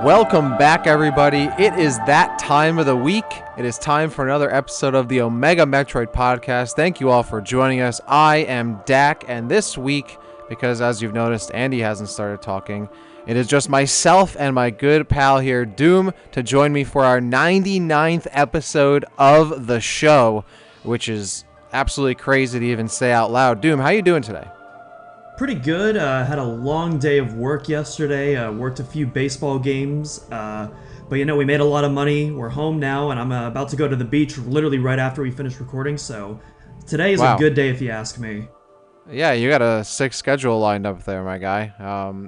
Welcome back, everybody. It is that time of the week. It is time for another episode of the Omega Metroid podcast. Thank you all for joining us. I am Dak, and this week, because as you've noticed, Andy hasn't started talking, it is just myself and my good pal here, Doom, to join me for our 99th episode of the show, which is absolutely crazy to even say out loud. Doom, how you doing today? Pretty good. Had a long day of work yesterday. Worked a few baseball games. But we made a lot of money. We're home now, and I'm about to go to the beach literally right after we finish recording. So today is a good day if you ask me. Yeah, you got a sick schedule lined up there, my guy.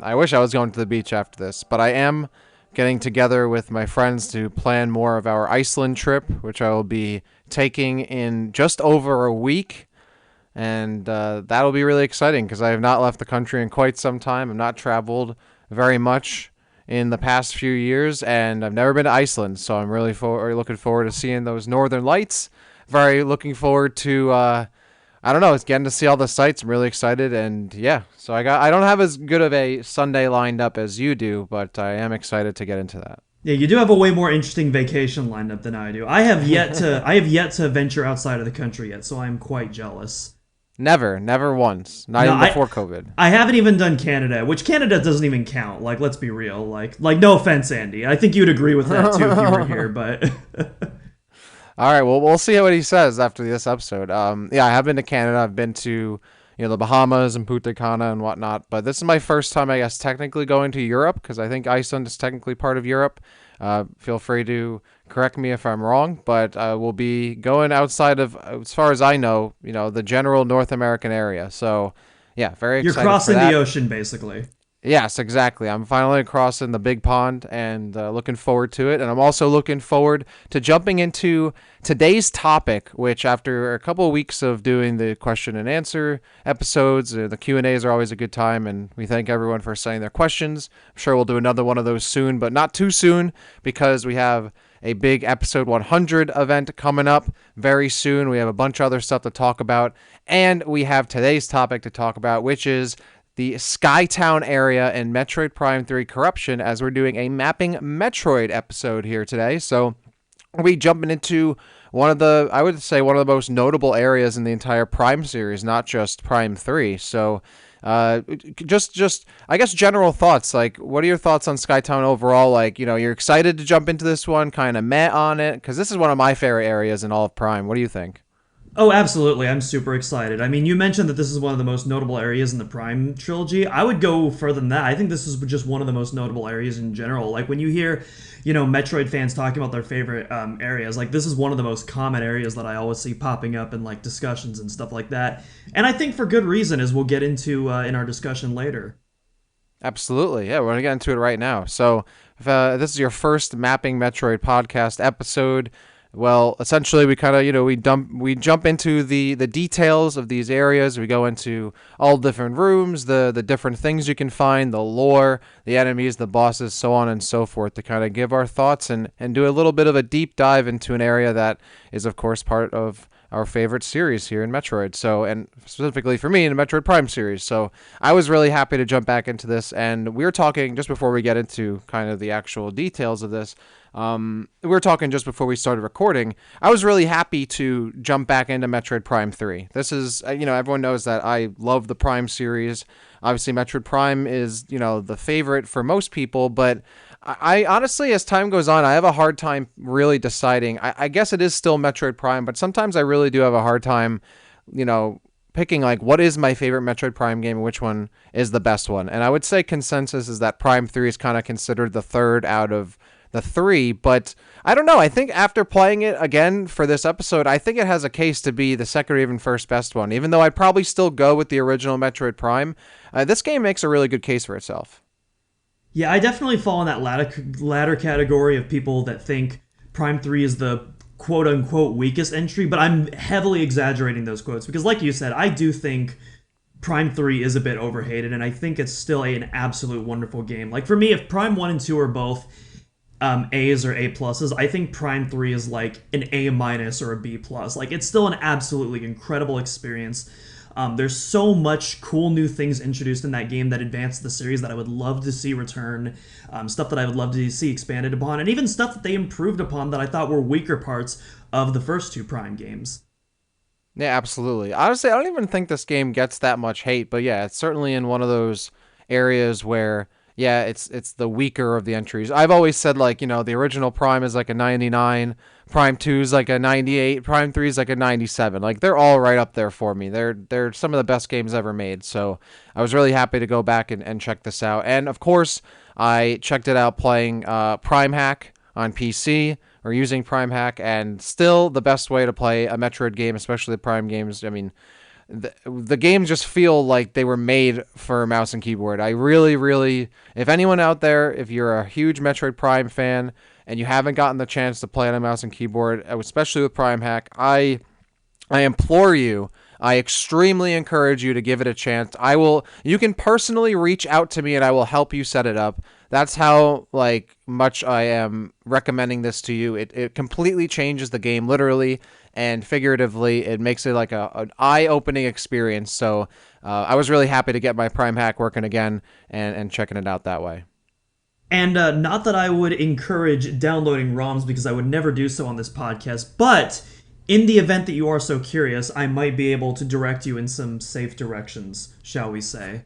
I wish I was going to the beach after this, but I am getting together with my friends to plan more of our Iceland trip, which I will be taking in just over a week. And that'll be really exciting because I have not left the country in quite some time. I've not traveled very much in the past few years, and I've never been to Iceland. So I'm really looking forward to seeing those northern lights. Very looking forward to, it's getting to see all the sights. I'm really excited, and yeah. So I don't have as good of a Sunday lined up as you do, but I am excited to get into that. Yeah, you do have a way more interesting vacation lined up than I do. I have yet to venture outside of the country yet, so I'm quite jealous. Never once. Not even before COVID. I haven't even done Canada, which Canada doesn't even count. Like, let's be real. Like no offense, Andy. I think you'd agree with that too if you were here, but all right, well, we'll see what he says after this episode. I have been to Canada. I've been to, the Bahamas and Punta Cana and whatnot, but this is my first time, I guess, technically going to Europe, because I think Iceland is technically part of Europe. Feel free to correct me if I'm wrong, but we'll be going outside of, as far as I know, the general North American area. So, yeah, very excited. You're crossing the ocean, basically. Yes, exactly. I'm finally crossing the big pond and looking forward to it. And I'm also looking forward to jumping into today's topic, which after a couple of weeks of doing the question and answer episodes, the Q&As are always a good time. And we thank everyone for sending their questions. I'm sure we'll do another one of those soon, but not too soon because we have a big episode 100 event coming up very soon. We have a bunch of other stuff to talk about. And we have today's topic to talk about, which is the SkyTown area in Metroid Prime 3 Corruption, as we're doing a Mapping Metroid episode here today. So we're jumping into one of the most notable areas in the entire Prime series, not just Prime 3. So just I guess general thoughts. Like, what are your thoughts on SkyTown overall? Like, you're excited to jump into this one, kind of meh on it, because this is one of my favorite areas in all of Prime. What do you think? Oh, absolutely. I'm super excited. I mean, you mentioned that this is one of the most notable areas in the Prime trilogy. I would go further than that. I think this is just one of the most notable areas in general. Like, when you hear, Metroid fans talking about their favorite areas, like, this is one of the most common areas that I always see popping up in, like, discussions and stuff like that. And I think for good reason, as we'll get into in our discussion later. Absolutely. Yeah, we're going to get into it right now. So, if this is your first Mapping Metroid podcast episode, well, essentially, we kind of, we jump into the details of these areas. We go into all different rooms, the different things you can find, the lore, the enemies, the bosses, so on and so forth, to kind of give our thoughts and do a little bit of a deep dive into an area that is, of course, part of our favorite series here in Metroid. So, and specifically for me in the Metroid Prime series. So I was really happy to jump back into this. And we were talking just before we get into kind of the actual details of this. We were talking just before we started recording. I was really happy to jump back into Metroid Prime 3. This is, everyone knows that I love the Prime series. Obviously, Metroid Prime is, the favorite for most people, but I honestly, as time goes on, I have a hard time really deciding. I guess it is still Metroid Prime, but sometimes I really do have a hard time, picking like what is my favorite Metroid Prime game and which one is the best one. And I would say consensus is that Prime 3 is kind of considered the third out of the three, but I don't know. I think after playing it again for this episode, I think it has a case to be the second or even first best one, even though I'd probably still go with the original Metroid Prime. This game makes a really good case for itself. Yeah, I definitely fall in that latter category of people that think Prime 3 is the quote unquote weakest entry, but I'm heavily exaggerating those quotes because, like you said, I do think Prime 3 is a bit overhated, and I think it's still an absolute wonderful game. Like, for me, if Prime 1 and 2 are both A's or A pluses, I think Prime 3 is like an A minus or a B plus. Like, it's still an absolutely incredible experience. There's so much cool new things introduced in that game that advance the series that I would love to see return, stuff that I would love to see expanded upon, and even stuff that they improved upon that I thought were weaker parts of the first two Prime games. Yeah, absolutely. Honestly, I don't even think this game gets that much hate, but yeah, it's certainly in one of those areas where yeah, it's the weaker of the entries. I've always said like, the original Prime is like a 99, Prime 2 is like a 98, Prime 3 is like a 97. Like they're all right up there for me. They're some of the best games ever made. So, I was really happy to go back and check this out. And of course, I checked it out playing Prime Hack on PC or using Prime Hack, and still the best way to play a Metroid game, especially the Prime games. I mean, the games just feel like they were made for mouse and keyboard. I really, really, if anyone out there, if you're a huge Metroid Prime fan and you haven't gotten the chance to play on a mouse and keyboard, especially with Prime Hack, I implore you, I extremely encourage you to give it a chance. You can personally reach out to me and I will help you set it up. That's how much I am recommending this to you. It completely changes the game, literally and figuratively. It makes it like an eye-opening experience. So I was really happy to get my Prime Hack working again and checking it out that way. And not that I would encourage downloading ROMs because I would never do so on this podcast, but in the event that you are so curious, I might be able to direct you in some safe directions, shall we say.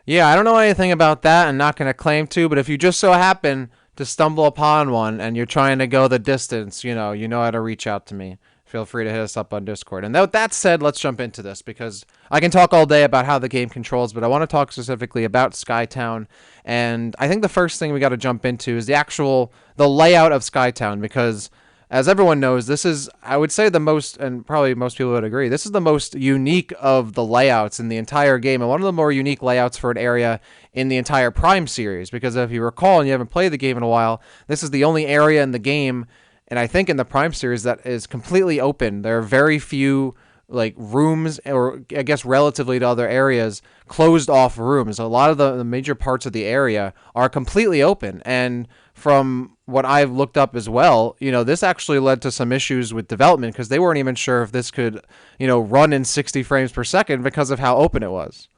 Yeah, I don't know anything about that and not going to claim to, but if you just so happen to stumble upon one and you're trying to go the distance, you know how to reach out to me. Feel free to hit us up on Discord. And with that said, let's jump into this because I can talk all day about how the game controls, but I want to talk specifically about SkyTown. And I think the first thing we got to jump into is the layout of SkyTown because as everyone knows, this is, I would say, the most, and probably most people would agree, this is the most unique of the layouts in the entire game, and one of the more unique layouts for an area in the entire Prime series, because if you recall, and you haven't played the game in a while, this is the only area in the game, and I think in the Prime series, that is completely open. There are very few rooms, or I guess relatively to other areas, closed off rooms. A lot of the major parts of the area are completely open, and from what I've looked up as well, this actually led to some issues with development because they weren't even sure if this could, run in 60 frames per second because of how open it was.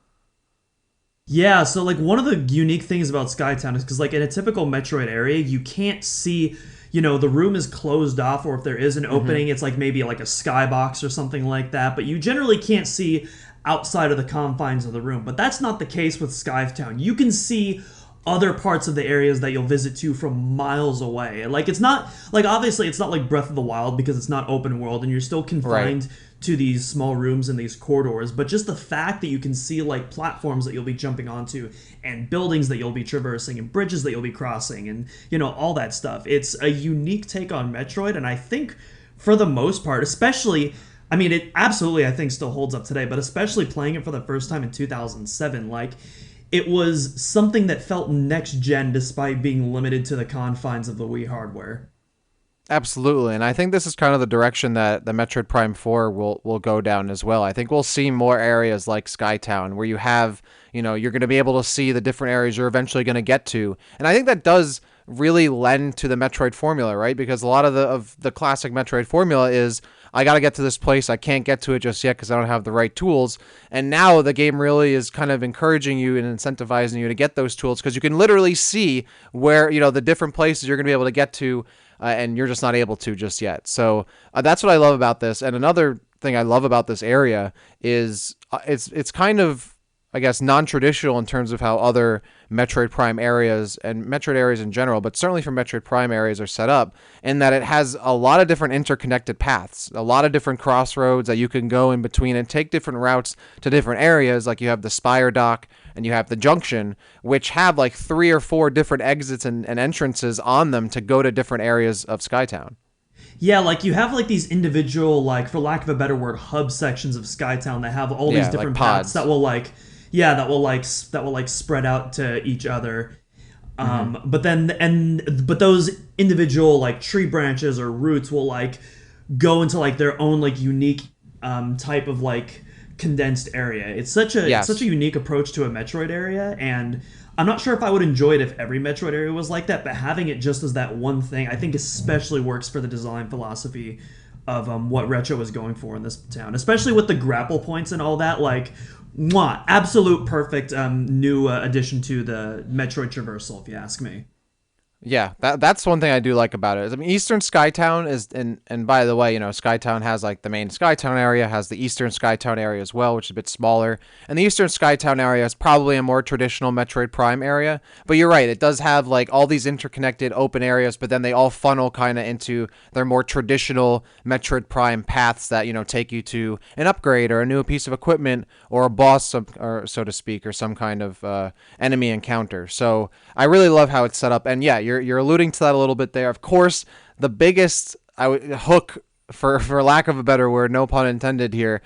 Yeah, so one of the unique things about SkyTown is because in a typical Metroid area, you can't see, the room is closed off, or if there is an opening, it's maybe a skybox or something like that, but you generally can't see outside of the confines of the room. But that's not the case with SkyTown. You can see other parts of the areas that you'll visit to from miles away. It's not obviously it's not like Breath of the Wild because it's not open world and you're still confined to these small rooms and these corridors, but just the fact that you can see platforms that you'll be jumping onto and buildings that you'll be traversing and bridges that you'll be crossing and all that stuff. It's a unique take on Metroid, and I think for the most part, especially, I mean, it absolutely I think still holds up today, but especially playing it for the first time in 2007, it was something that felt next gen despite being limited to the confines of the Wii hardware. Absolutely, and I think this is kind of the direction that the Metroid Prime 4 will go down as well. I think we'll see more areas like SkyTown where you have, you're going to be able to see the different areas you're eventually going to get to. And I think that does really lend to the Metroid formula, right? Because a lot of the classic Metroid formula is, I got to get to this place. I can't get to it just yet because I don't have the right tools. And now the game really is kind of encouraging you and incentivizing you to get those tools because you can literally see where, the different places you're going to be able to get to and you're just not able to just yet. So that's what I love about this. And another thing I love about this area is it's kind of, I guess, non-traditional in terms of how other Metroid Prime areas and Metroid areas in general, but certainly for Metroid Prime areas are set up in that it has a lot of different interconnected paths, a lot of different crossroads that you can go in between and take different routes to different areas. Like you have the Spire Dock and you have the Junction, which have 3 or 4 different exits and entrances on them to go to different areas of SkyTown. Yeah, you have these individual, for lack of a better word, hub sections of SkyTown that have all these different paths that will that will spread out to each other. Mm-hmm. But those individual like tree branches or roots will like go into like their own like unique type of like condensed area. It's such a Yes. unique approach to a Metroid area, and I'm not sure if I would enjoy it if every Metroid area was like that. But having it just as that one thing, I think, especially works for the design philosophy of what Retro is going for in this town, especially with the grapple points and all that. Like, mwah, absolute perfect new addition to the Metroid traversal, if you ask me. Yeah, that's one thing I do like about it. I mean, Eastern SkyTown is, and by the way, SkyTown has like the main SkyTown area, has the Eastern SkyTown area as well, which is a bit smaller. And the Eastern SkyTown area is probably a more traditional Metroid Prime area. But you're right, it does have like all these interconnected open areas, but then they all funnel kind of into their more traditional Metroid Prime paths that take you to an upgrade or a new piece of equipment or a boss, or so to speak, or some kind of enemy encounter. So I really love how it's set up, and yeah, you're alluding to that a little bit there. Of course, the biggest hook, for lack of a better word, no pun intended here,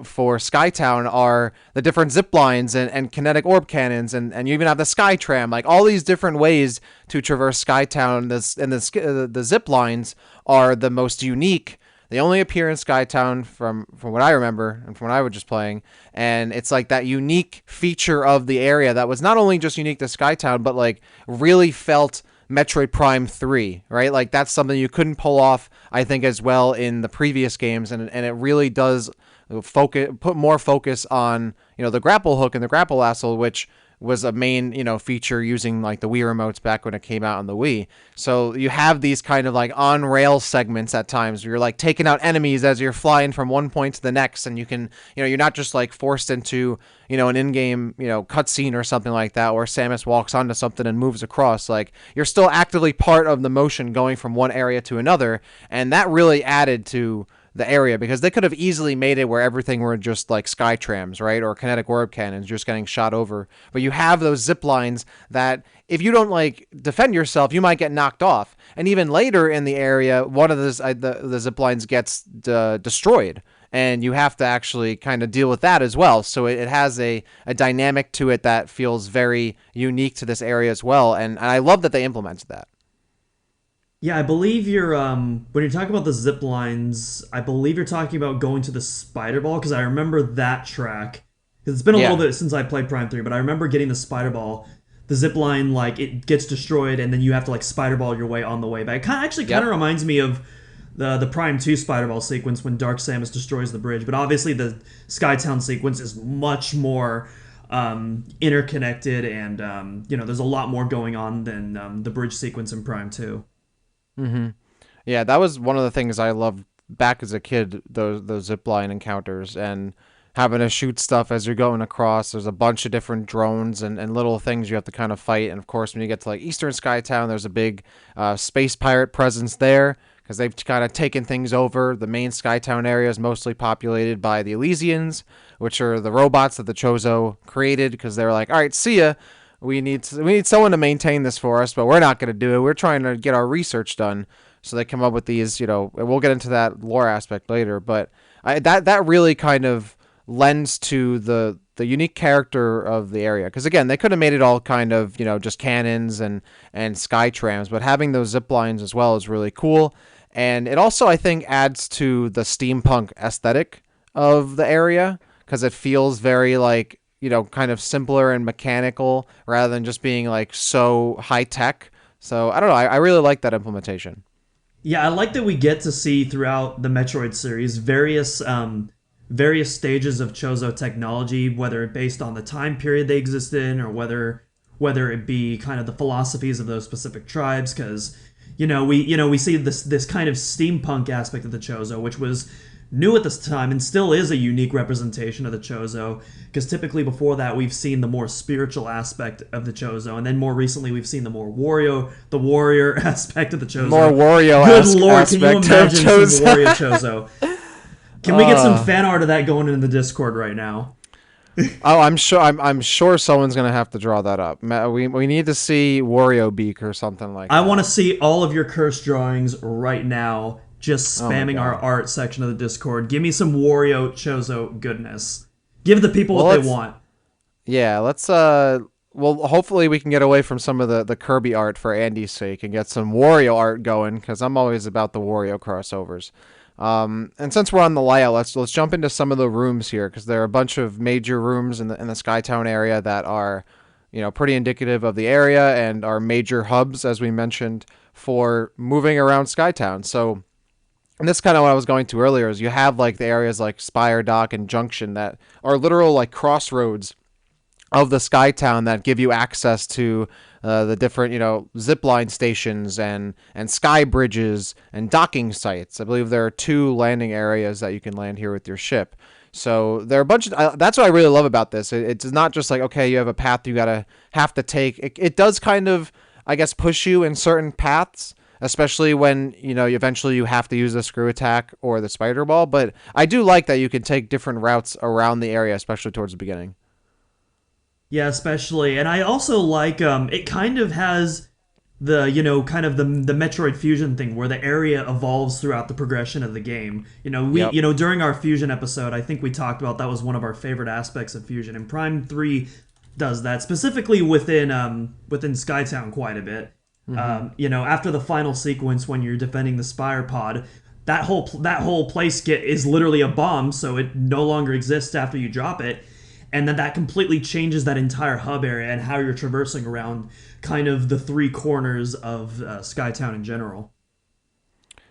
for SkyTown are the different zip lines and kinetic orb cannons, and you even have the Sky Tram, like all these different ways to traverse SkyTown. The zip lines are the most unique. They only appear in SkyTown from what I remember and from when I was just playing. And it's like that unique feature of the area that was not only just unique to SkyTown, but like really felt Metroid Prime 3, right? Like that's something you couldn't pull off, I think, as well in the previous games. And it really does put more focus on, the grapple hook and the grapple lasso, which was a main, feature using like the Wii remotes back when it came out on the Wii. So you have these kind of like on rail segments at times where you're like taking out enemies as you're flying from one point to the next, and you can, you're not just like forced into, an in-game, cutscene or something like that, where Samus walks onto something and moves across. Like you're still actively part of the motion going from one area to another, and that really added to the area, because they could have easily made it where everything were just like sky trams, right? Or kinetic orb cannons just getting shot over. But you have those zip lines that if you don't like defend yourself, you might get knocked off. And even later in the area, one of the zip lines gets destroyed. And you have to actually kind of deal with that as well. So it has a dynamic to it that feels very unique to this area as well. And I love that they implemented that. Yeah, I believe you're when you're talking about the zip lines, I believe you're talking about going to the spider ball, because I remember that track. 'Cause it's been a little Yeah. bit since I played Prime 3, but I remember getting the spider ball. The zip line, like, it gets destroyed, and then you have to like spider ball your way on the way back. Kind of Yep. reminds me of the Prime 2 spider ball sequence when Dark Samus destroys the bridge. But obviously the Skytown sequence is much more interconnected, and there's a lot more going on than the bridge sequence in Prime 2. Mm-hmm. Yeah, that was one of the things I loved back as a kid, those zip line encounters and having to shoot stuff as you're going across. There's a bunch of different drones and little things you have to kind of fight. And of course, when you get to like Eastern Skytown, there's a big space pirate presence there, because they've kind of taken things over. The main Skytown area is mostly populated by the Elysians, which are the robots that the Chozo created, because they were like, all right, see ya. We need someone to maintain this for us, but we're not going to do it. We're trying to get our research done. So they come up with these, and we'll get into that lore aspect later. But that really kind of lends to the unique character of the area. Because again, they could have made it all kind of, just cannons and sky trams, but having those zip lines as well is really cool. And it also, I think, adds to the steampunk aesthetic of the area, because it feels very like, kind of simpler and mechanical rather than just being like so high tech. So I don't know. I really like that implementation. Yeah, I like that we get to see throughout the Metroid series various stages of Chozo technology, whether based on the time period they exist in, or whether it be kind of the philosophies of those specific tribes. Because we see this kind of steampunk aspect of the Chozo, which was new at this time and still is a unique representation of the Chozo, because typically before that we've seen the more spiritual aspect of the Chozo, and then more recently we've seen the warrior aspect of the Chozo. More Wario Good lord, can you aspect of imagine some Chozo. Wario Chozo? Can we get some fan art of that going in the Discord right now? Oh, I'm sure someone's gonna have to draw that up. We need to see Wario Beak or something like I that. want to see all of your curse drawings right now, just Oh my spamming our God. art section of the Discord. Give me some Wario Chozo goodness. Give the people Well, what they let's want. Yeah, well, hopefully we can get away from some of the Kirby art for Andy's sake and get some Wario art going, because I'm always about the Wario crossovers. And since we're on the layout, let's jump into some of the rooms here, because there are a bunch of major rooms in the SkyTown area that are, pretty indicative of the area and are major hubs, as we mentioned, for moving around SkyTown. So, and this is kind of what I was going to earlier, is you have like the areas like Spire Dock and Junction that are literal like crossroads of the SkyTown that give you access to the different, zipline stations and sky bridges and docking sites. I believe there are 2 landing areas that you can land here with your ship. So there are a bunch of, that's what I really love about this. It's not just like, okay, you have a path you have to take. It does kind of, I guess, push you in certain paths, especially when, eventually you have to use the screw attack or the spider ball. But I do like that you can take different routes around the area, especially towards the beginning. Yeah, especially, and I also like it kind of has the kind of the Metroid Fusion thing where the area evolves throughout the progression of the game. We Yep. during our Fusion episode, I think we talked about that was one of our favorite aspects of Fusion, and Prime 3 does that specifically within Skytown quite a bit. After the final sequence when you're defending the Spire Pod, that whole place is literally a bomb, so it no longer exists after you drop it. And then that completely changes that entire hub area and how you're traversing around kind of the 3 corners of Skytown in general.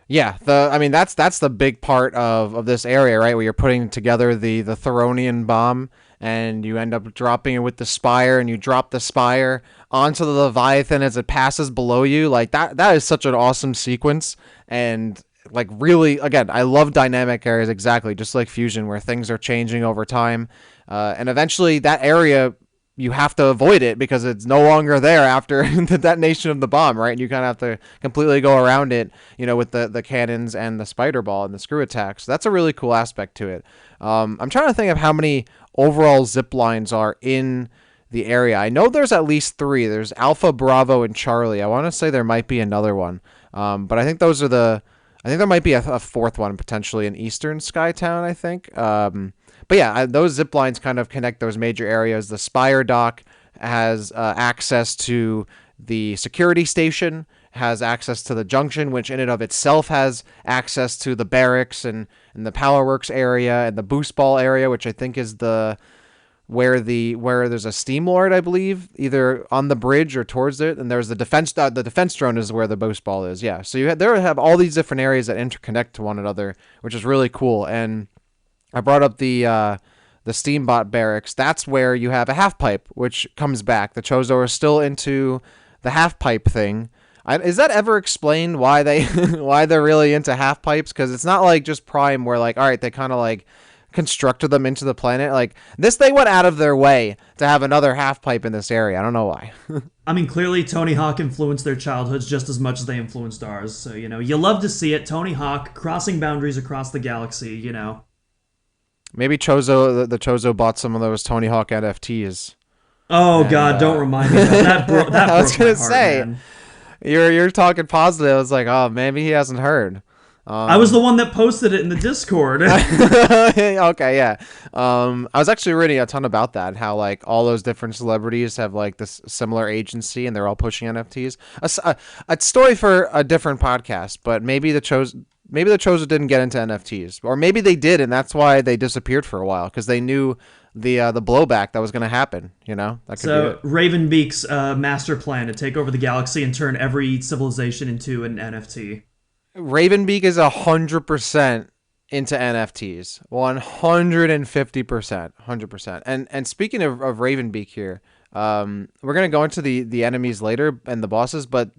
Yeah, that's the big part of this area, right? Where you're putting together the Theronian bomb, and you end up dropping it with the spire, and you drop the spire onto the Leviathan as it passes below you. Like that is such an awesome sequence, and like really, again, I love dynamic areas, exactly just like Fusion, where things are changing over time, and eventually that area, you have to avoid it because it's no longer there after the detonation of the bomb, right? And you kind of have to completely go around it, with the cannons and the spider ball and the screw attack. So that's a really cool aspect to it. I'm trying to think of how many overall zip lines are in the area. I know there's at least 3. There's Alpha, Bravo, and Charlie. I want to say there might be another one, but I think those are I think there might be a 4th one potentially in Eastern Skytown, I think. But yeah, those zip lines kind of connect those major areas. The Spire Dock has access to the security station, has access to the junction, which in and of itself has access to the barracks and the power works area and the boost ball area, which I think is where there's a steam lord, I believe, either on the bridge or towards it, and there's the defense drone is where the boost ball is. Yeah, so you have all these different areas that interconnect to one another, which is really cool. And I brought up the Steambot barracks. That's where you have a half pipe, which comes back. The Chozo are still into the half pipe thing. Is that ever explained why they're really into half pipes? Because it's not like just Prime where like, all right, they kind of like constructed them into the planet. Like this, they went out of their way to have another half pipe in this area. I don't know why. I mean, clearly Tony Hawk influenced their childhoods just as much as they influenced ours. So, you love to see it. Tony Hawk crossing boundaries across the galaxy, Maybe the Chozo bought some of those Tony Hawk NFTs. Oh, and, God, don't remind me of that. That I was going to say, man. You're talking positive. I was like, oh, maybe he hasn't heard. I was the one that posted it in the Discord. Okay, yeah. I was actually reading a ton about that, how like all those different celebrities have like this similar agency and they're all pushing NFTs. A story for a different podcast, but maybe the Chozo didn't get into NFTs, or maybe they did, and that's why they disappeared for a while, because they knew the blowback that was going to happen. That could so Ravenbeak's master plan to take over the galaxy and turn every civilization into an NFT. Ravenbeak is 100% into NFTs, 150%, 100%. And speaking of Ravenbeak here, we're gonna go into the enemies later and the bosses, but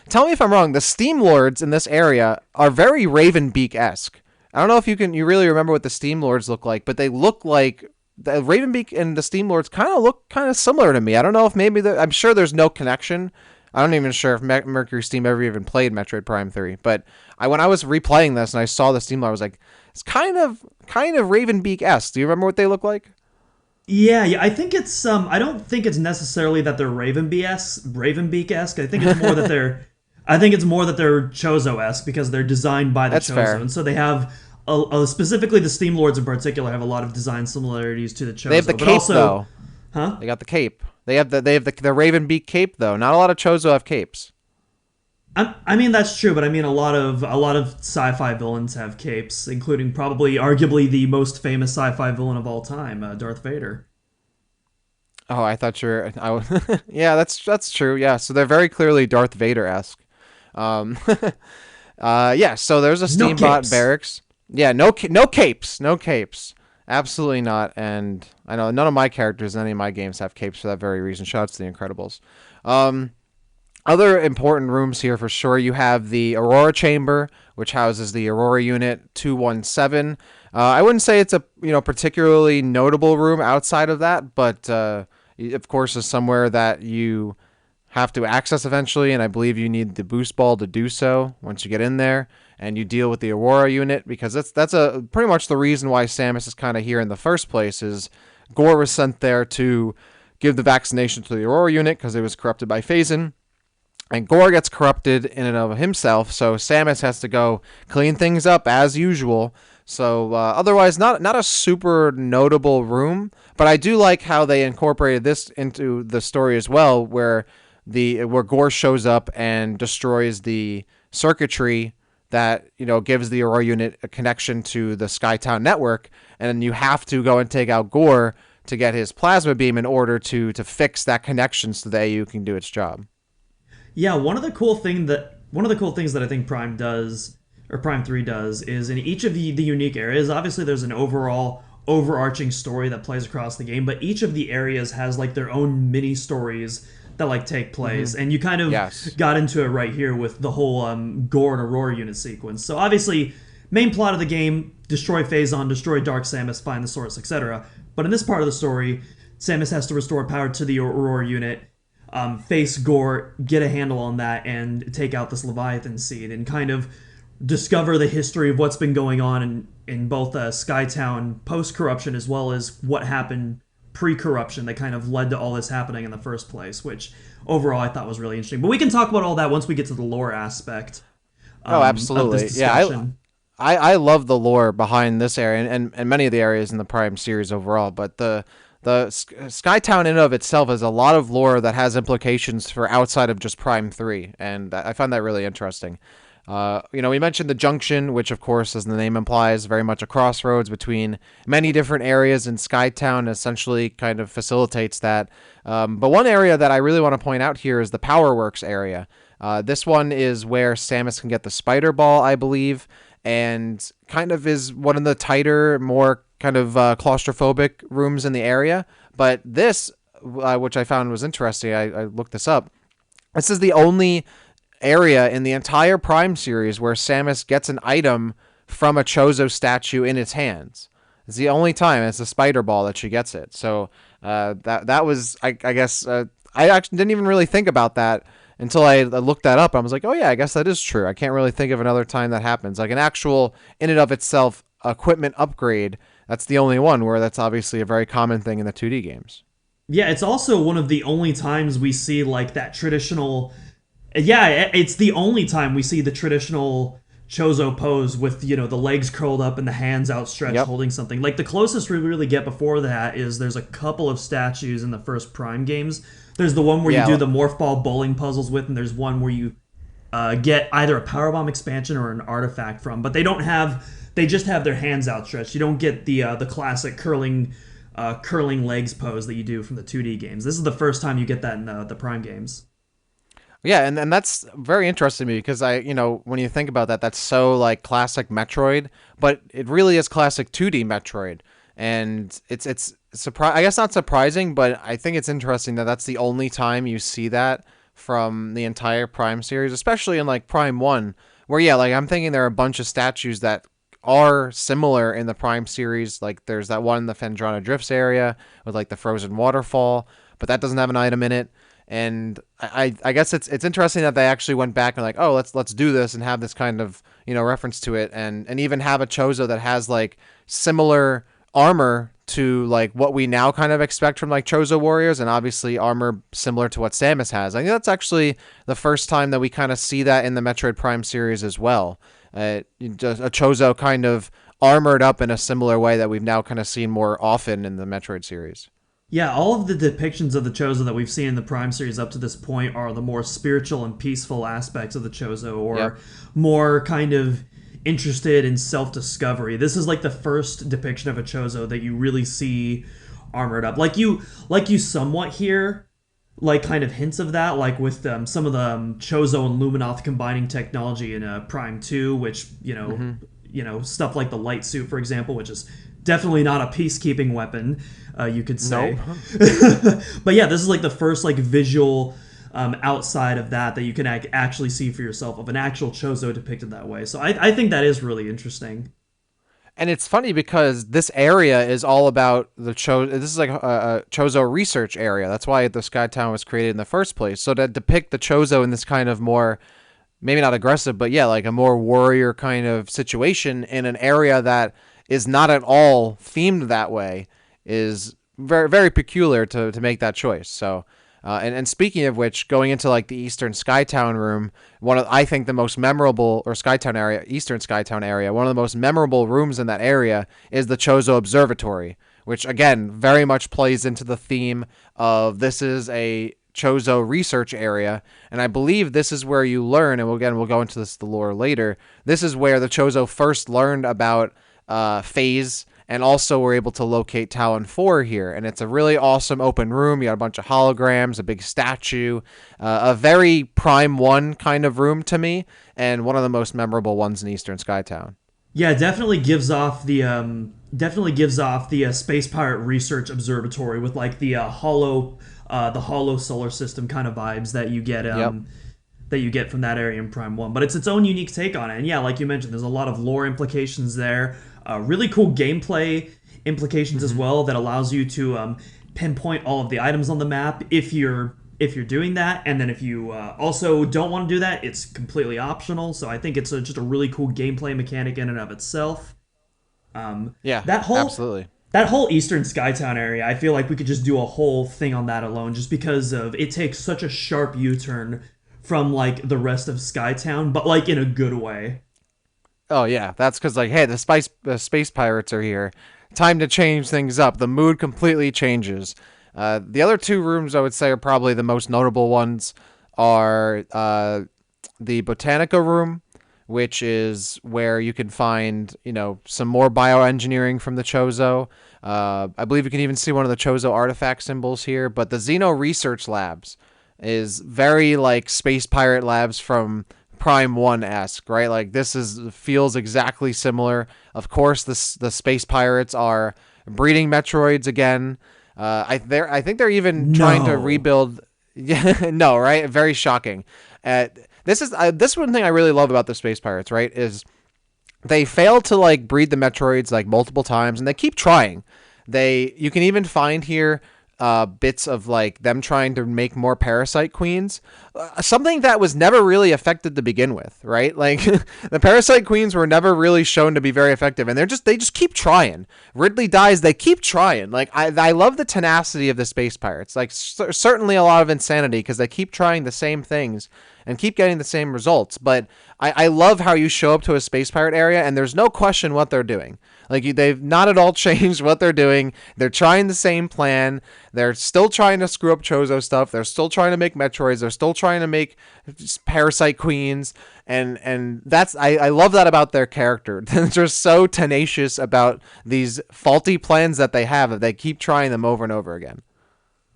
tell me if I'm wrong. The Steam Lords in this area are very Ravenbeak-esque. I don't know if you really remember what the Steam Lords look like, but they look like the Ravenbeak and the Steam Lords kind of look similar to me. I don't know if maybe I'm sure there's no connection. I'm not even sure if Mercury Steam ever even played Metroid Prime 3, but when I was replaying this and I saw the Steam Lord, I was like, it's kind of Ravenbeak-esque. Do you remember what they look like? Yeah. I think it's I don't think it's necessarily that they're Ravenbeak-esque. I think it's more that they're Chozo-esque because they're designed by the That's Chozo, fair. and so they have specifically the Steam Lords in particular have a lot of design similarities to the Chozo. They have the cape though. Huh? They got the cape. the Raven Beak cape though. Not a lot of Chozo have capes. I mean that's true, but I mean a lot of sci-fi villains have capes, including probably arguably the most famous sci-fi villain of all time, Darth Vader. Oh, I thought you were. Yeah, that's true. Yeah, so they're very clearly Darth Vader-esque. Um, yeah. So there's a No Steambot capes. barracks. Yeah, no capes, no capes. Absolutely not. And I know none of my characters in any of my games have capes for that very reason. Shout out to the Incredibles. Um, Other important rooms here for sure. You have the Aurora Chamber, which houses the Aurora Unit 217. I wouldn't say it's a particularly notable room outside of that, but of course is somewhere that you have to access eventually, and I believe you need the boost ball to do so once you get in there, and you deal with the Aurora unit because that's a pretty much the reason why Samus is kind of here in the first place. Is Ghor was sent there to give the vaccination to the Aurora unit because it was corrupted by Phazon. And Ghor gets corrupted in and of himself, so Samus has to go clean things up as usual. So otherwise, not a super notable room, but I do like how they incorporated this into the story as well, where Ghor shows up and destroys the circuitry that gives the Aurora unit a connection to the SkyTown network, and you have to go and take out Ghor to get his plasma beam in order to fix that connection so the AU can do its job. Yeah, one of the cool things that I think Prime does, or Prime 3 does, is in each of the unique areas, obviously there's an overall overarching story that plays across the game, but each of the areas has like their own mini stories that like take place. And you kind of Yes. got into it right here with the whole Ghor and Aurora unit sequence. So obviously, main plot of the game, destroy Phazon, destroy Dark Samus, find the source, etc. But in this part of the story, Samus has to restore power to the Aurora unit, face Ghor, get a handle on that, and take out this Leviathan seed, and kind of discover the history of what's been going on in both SkyTown post-corruption as well as what happened pre-corruption that kind of led to all this happening in the first place, which overall I thought was really interesting. But we can talk about all that once we get to the lore aspect Oh, of this absolutely. Yeah, discussion. I love the lore behind this area and many of the areas in the Prime series overall, but the Skytown in and of itself has a lot of lore that has implications for outside of just Prime 3, and I find that really interesting. We mentioned the junction, which, of course, as the name implies, very much a crossroads between many different areas, and Skytown essentially kind of facilitates that. But one area that I really want to point out here is the Powerworks area. This one is where Samus can get the Spider Ball, I believe, and kind of is one of the tighter, more kind of claustrophobic rooms in the area. But this, which I found was interesting, I looked this up. This is the only area in the entire Prime series where Samus gets an item from a Chozo statue in its hands. It's the only time. It's a spider ball that she gets it. So that was, I guess, I actually didn't even really think about that until I looked that up. I was like, oh yeah, I guess that is true. I can't really think of another time that happens. Like an actual, in and of itself, equipment upgrade. That's the only one where that's obviously a very common thing in the 2D games. Yeah, it's also one of the only times we see like that traditional. Yeah, it's the only time we see the traditional Chozo pose with the legs curled up and the hands outstretched Yep. holding something. Like the closest we really get before that is there's a couple of statues in the first Prime games. There's the one where you Yeah. do the morph ball bowling puzzles with, and there's one where you get either a power bomb expansion or an artifact from. But they don't have. They just have their hands outstretched. You don't get the classic curling legs pose that you do from the 2D games. This is the first time you get that in the Prime games. Yeah, and that's very interesting to me because when you think about that, that's so like classic Metroid, but it really is classic 2D Metroid, and it's I guess not surprising, but I think it's interesting that that's the only time you see that from the entire Prime series, especially in like Prime 1, where yeah, like I'm thinking there are a bunch of statues that are similar in the Prime series. Like there's that one in the Phendrana Drifts area with like the frozen waterfall, but that doesn't have an item in it. And I guess it's interesting that they actually went back and like, oh, let's do this and have this kind of reference to it, and even have a Chozo that has like similar armor to like what we now kind of expect from like Chozo warriors, and obviously armor similar to what Samus has. I think that's actually the first time that we kind of see that in the Metroid Prime series as well. Just a Chozo kind of armored up in a similar way that we've now kind of seen more often in the Metroid series. Yeah, all of the depictions of the Chozo that we've seen in the Prime series up to this point are the more spiritual and peaceful aspects of the Chozo, or Yep. more kind of interested in self-discovery. This is like the first depiction of a Chozo that you really see armored up. Like you somewhat hear like kind of hints of that, like with some of the Chozo and Luminoth combining technology in Prime 2, which stuff like the light suit, for example, which is definitely not a peacekeeping weapon, you could Nope. say. But yeah, this is like the first like visual outside of that you can actually see for yourself of an actual Chozo depicted that way. So I think that is really interesting. And it's funny because this area is all about the Chozo. This is like a Chozo research area. That's why the SkyTown was created in the first place. So to depict the Chozo in this kind of more, maybe not aggressive, but yeah, like a more warrior kind of situation in an area that is not at all themed that way is very, very peculiar to make that choice. So, and speaking of which, going into like the Eastern Skytown room, one of I think the most memorable or Skytown area, Eastern Skytown area, one of the most memorable rooms in that area is the Chozo Observatory, which again very much plays into the theme of this is a Chozo research area, and I believe this is where you learn, and we'll go into the lore later. This is where the Chozo first learned about phase, and also were able to locate Talon 4 here. And it's a really awesome open room. You got a bunch of holograms, a big statue, a very Prime 1 kind of room to me, and one of the most memorable ones in Eastern Skytown. Yeah, definitely gives off the Space Pirate Research Observatory with like the hollow solar system kind of vibes that you get Yep. from that area in Prime 1. But it's its own unique take on it. And yeah, like you mentioned, there's a lot of lore implications there. Really cool gameplay implications as well that allows you to pinpoint all of the items on the map if you're doing that. And then if you also don't want to do that, it's completely optional. So I think it's just a really cool gameplay mechanic in and of itself. Yeah, That whole absolutely. that whole Eastern Skytown area, I feel like we could just do a whole thing on that alone, just because of it takes such a sharp U-turn from like the rest of Skytown, but like in a good way. Oh yeah, that's because like, hey, the space pirates are here. Time to change things up. The mood completely changes. The other two rooms I would say are probably the most notable ones are the Botanica room, which is where you can find some more bioengineering from the Chozo. I believe you can even see one of the Chozo artifact symbols here. But the Xeno Research Labs is very like Space Pirate Labs from Prime 1-esque, right? Like this feels exactly similar. Of course, the space pirates are breeding Metroids again. I think they're even trying to No. rebuild. Yeah, no, right? Very shocking. This one thing I really love about the space pirates, right? Is they fail to like breed the Metroids like multiple times, and they keep trying. You can even find here bits of like them trying to make more parasite queens, something that was never really effective to begin with, right? Like the parasite queens were never really shown to be very effective, and they just keep trying. Ridley dies, they keep trying. Like I love the tenacity of the space pirates. Like certainly a lot of insanity because they keep trying the same things and keep getting the same results. But I love how you show up to a space pirate area and there's no question what they're doing. Like they've not at all changed what they're doing. They're trying the same plan. They're still trying to screw up Chozo stuff. They're still trying to make Metroids. They're still trying to make parasite queens. And that's I love that about their character. They're just so tenacious about these faulty plans that they have. They keep trying them over and over again.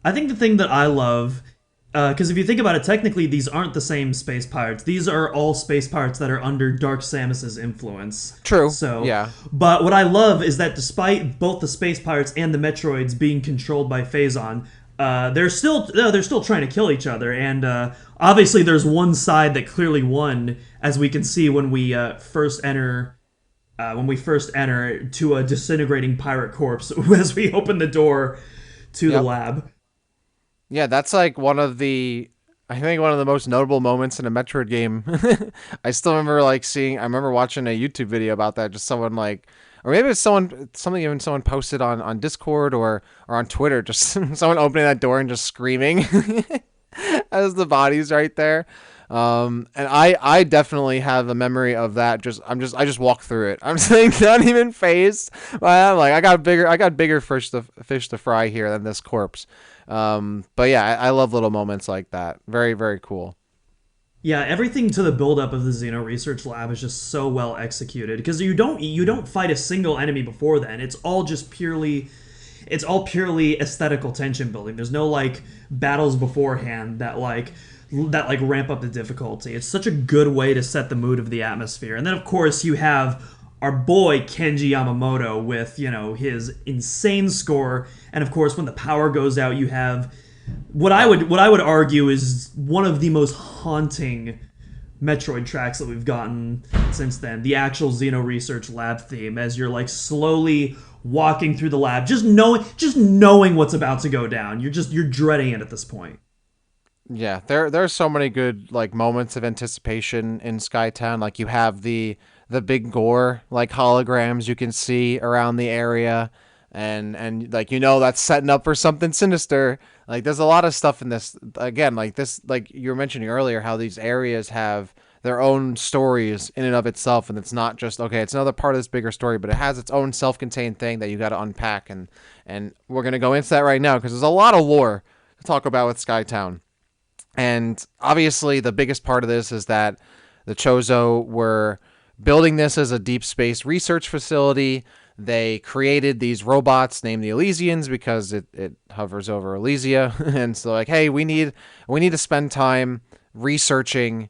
I think the thing that I love, because if you think about it, technically these aren't the same space pirates. These are all space pirates that are under Dark Samus's influence. True. So, Yeah. but what I love is that despite both the space pirates and the Metroids being controlled by Phazon, they're still trying to kill each other, and obviously there's one side that clearly won, as we can see when we first enter. When we first enter to a disintegrating pirate corpse as we open the door to the Yep. lab. Yeah, that's like I think one of the most notable moments in a Metroid game. I still remember I remember watching a YouTube video about that. Just someone like, or maybe it's someone posted on Discord or on Twitter. Just someone opening that door and just screaming as the body's right there. And I definitely have a memory of that. I just walk through it. I'm saying not even phased. I'm like I got bigger fish to fry here than this corpse. But yeah, I love little moments like that. Very very cool. Yeah, everything to the buildup of the Xeno Research Lab is just so well executed because you don't fight a single enemy before then. It's all purely aesthetical tension building. There's no like battles beforehand that ramp up the difficulty. It's such a good way to set the mood of the atmosphere. And then of course you have our boy Kenji Yamamoto with, his insane score. And of course when the power goes out, you have what I would argue is one of the most haunting Metroid tracks that we've gotten since then. The actual Xeno Research Lab theme, as you're like slowly walking through the lab, just knowing what's about to go down. You're dreading it at this point. Yeah, there's so many good like moments of anticipation in SkyTown. Like you have the big Ghor like holograms you can see around the area, and like that's setting up for something sinister. Like there's a lot of stuff in this. Again, like this, like you were mentioning earlier, how these areas have their own stories in and of itself, and it's not just okay. It's another part of this bigger story, but it has its own self-contained thing that you got to unpack, and we're gonna go into that right now because there's a lot of lore to talk about with SkyTown. And obviously, the biggest part of this is that the Chozo were building this as a deep space research facility. They created these robots named the Elysians because it hovers over Elysia. And so like, hey, we need to spend time researching.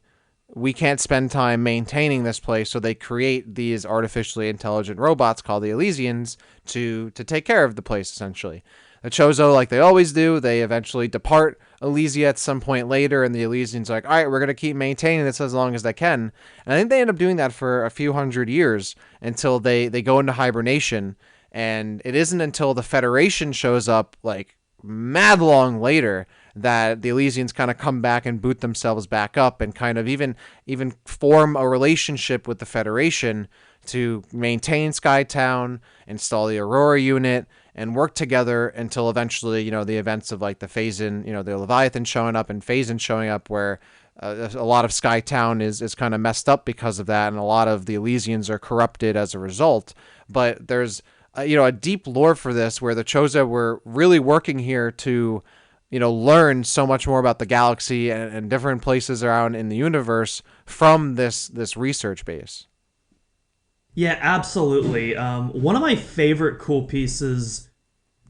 We can't spend time maintaining this place. So they create these artificially intelligent robots called the Elysians to take care of the place, essentially. The Chozo, like they always do, they eventually depart Elysia at some point later, and the Elysians are like, all right, we're going to keep maintaining this as long as they can. And I think they end up doing that for a few hundred years until they go into hibernation. And it isn't until the Federation shows up, like, mad long later, that the Elysians kind of come back and boot themselves back up and kind of even form a relationship with the Federation to maintain SkyTown, install the Aurora unit, and work together until eventually, the events of like the Phazon, the Leviathan showing up and Phazon showing up, where a lot of SkyTown is kind of messed up because of that, and a lot of the Elysians are corrupted as a result. But there's a deep lore for this, where the Chozo were really working here to learn so much more about the galaxy and different places around in the universe from this research base. Yeah, absolutely. One of my favorite cool pieces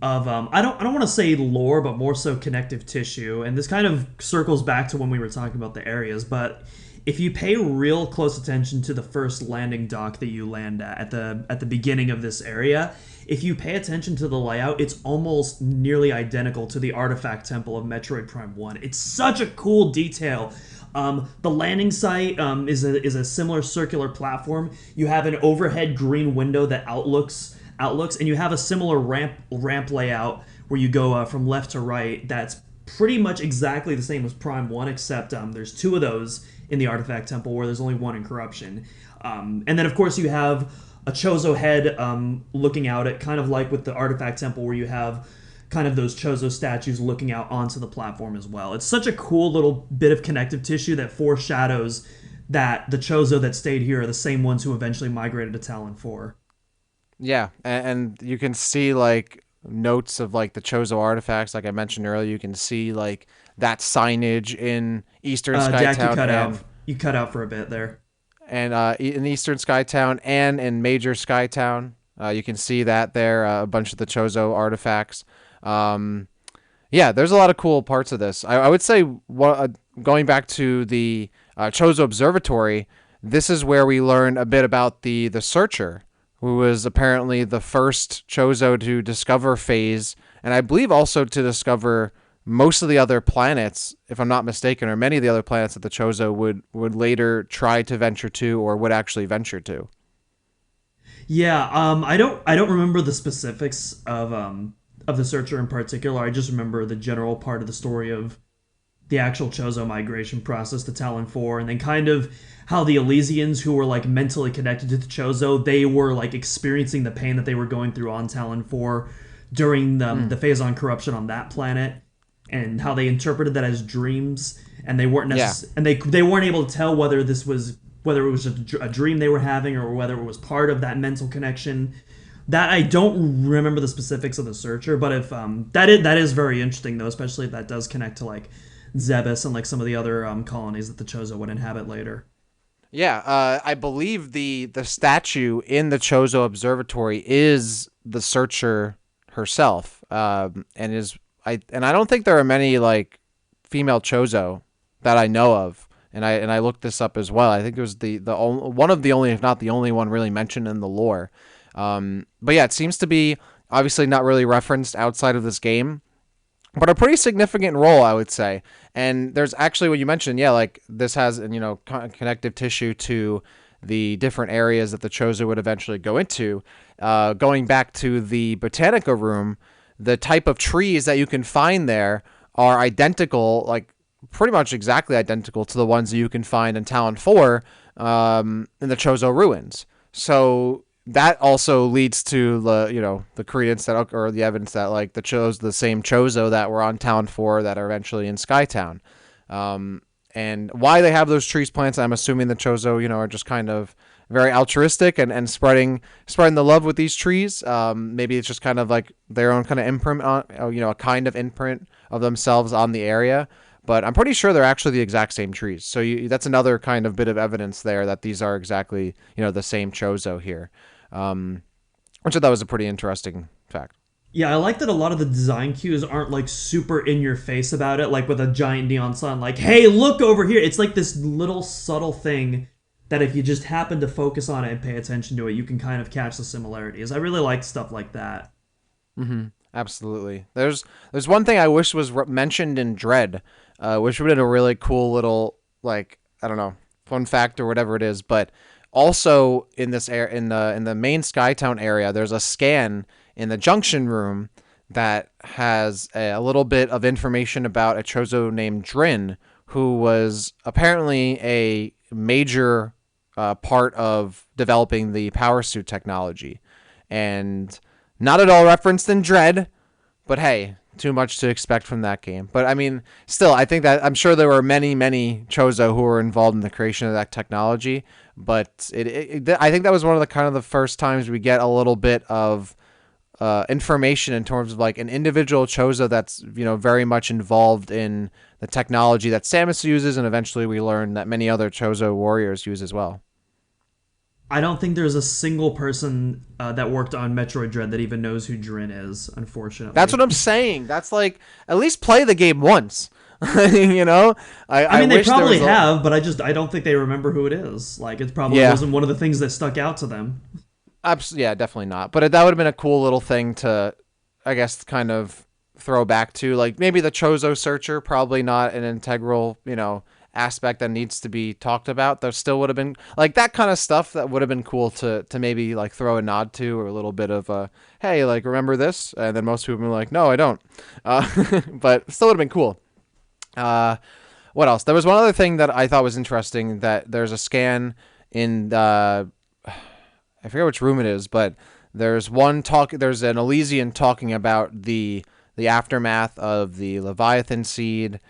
of I don't want to say lore, but more so connective tissue, and this kind of circles back to when we were talking about the areas. But if you pay real close attention to the first landing dock that you land at the beginning of this area, if you pay attention to the layout, it's almost nearly identical to the artifact temple of Metroid Prime 1. It's such a cool detail. The landing site is a similar circular platform. You have an overhead green window that outlooks, and you have a similar ramp layout where you go from left to right. That's pretty much exactly the same as Prime 1, except there's two of those in the Artifact Temple where there's only one in Corruption. And then, of course, you have a Chozo head looking out at, kind of like with the Artifact Temple, where you have kind of those Chozo statues looking out onto the platform as well. It's such a cool little bit of connective tissue that foreshadows that the Chozo that stayed here are the same ones who eventually migrated to Talon 4. Yeah, and you can see like notes of like the Chozo artifacts, like I mentioned earlier. You can see like that signage in Eastern Jack, SkyTown. you cut out for a bit there. And in Eastern SkyTown and in Major SkyTown, you can see that there, a bunch of the Chozo artifacts. Yeah, there's a lot of cool parts of this. I would say, going back to the Chozo Observatory, this is where we learn a bit about the Searcher, who was apparently the first Chozo to discover Phase, and I believe also to discover most of the other planets, if I'm not mistaken, or many of the other planets that the Chozo would later try to venture to, or would actually venture to. Yeah, I don't remember the specifics of the Searcher in particular. I just remember the general part of the story of the actual Chozo migration process to Talon 4, and then kind of how the Elysians, who were like mentally connected to the Chozo, they were like experiencing the pain that they were going through on Talon 4 during the Phazon corruption on that planet, and how they interpreted that as dreams. and they weren't Yeah. and they weren't able to tell whether it was a dream they were having or whether it was part of that mental connection. That I don't remember the specifics of the searcher, but if that is very interesting though, especially if that does connect to like Zebes and like some of the other colonies that the Chozo would inhabit later. Yeah, I believe the statue in the Chozo Observatory is the Searcher herself, and I don't think there are many like female Chozo that I know of, and I looked this up as well. I think it was one of the only, if not the only one, really mentioned in the lore. But yeah, it seems to be obviously not really referenced outside of this game, but a pretty significant role, I would say. And there's actually what you mentioned, yeah, like this has, connective tissue to the different areas that the Chozo would eventually go into. Going back to the Botanica room, the type of trees that you can find there are identical, like pretty much exactly identical to the ones that you can find in Talon 4 in the Chozo ruins. So that also leads to the credence that, or the evidence that like the same Chozo that were on Town 4 that are eventually in SkyTown. And why they have those trees plants, I'm assuming the Chozo, are just kind of very altruistic and spreading the love with these trees. Maybe it's just kind of like their own kind of imprint on, a kind of imprint of themselves on the area. But I'm pretty sure they're actually the exact same trees. So that's another kind of bit of evidence there that these are exactly, the same Chozo here. Which I thought was a pretty interesting fact. Yeah, I like that a lot of the design cues aren't like super in your face about it, like with a giant neon sign, like, hey, look over here. It's like this little subtle thing that if you just happen to focus on it and pay attention to it, you can kind of catch the similarities. I really like stuff like that. Mm-hmm. Absolutely. There's one thing I wish was mentioned in Dread, which would have been a really cool little, like, I don't know, fun fact or whatever it is, but also in this in the main Skytown area, there's a scan in the junction room that has a little bit of information about a Chozo named Drin, who was apparently a major part of developing the power suit technology, and not at all referenced in Dread, but hey, too much to expect from that game. But I mean, still, I think that I'm sure there were many Chozo who were involved in the creation of that technology. But I think that was one of the kind of the first times we get a little bit of information in terms of like an individual Chozo that's very much involved in the technology that Samus uses, and eventually we learn that many other Chozo warriors use as well. I don't think there's a single person that worked on Metroid Dread that even knows who Drin is, unfortunately. That's what I'm saying. That's like, at least play the game once. I mean, they probably have, but I don't think they remember who it is. Like, it probably wasn't one of the things that stuck out to them. Yeah, definitely not. But that would have been a cool little thing to, I guess, kind of throw back to. Like, maybe the Chozo Searcher, probably not an integral, aspect that needs to be talked about. There still would have been like that kind of stuff that would have been cool to maybe like throw a nod to, or a little bit of a, hey, like, remember this? And then most people would be like, no, I don't. But still would have been cool. What else? There was one other thing that I thought was interesting, that there's a scan in the, I forget which room it is, but there's an Elysian talking about the aftermath of the Leviathan seed.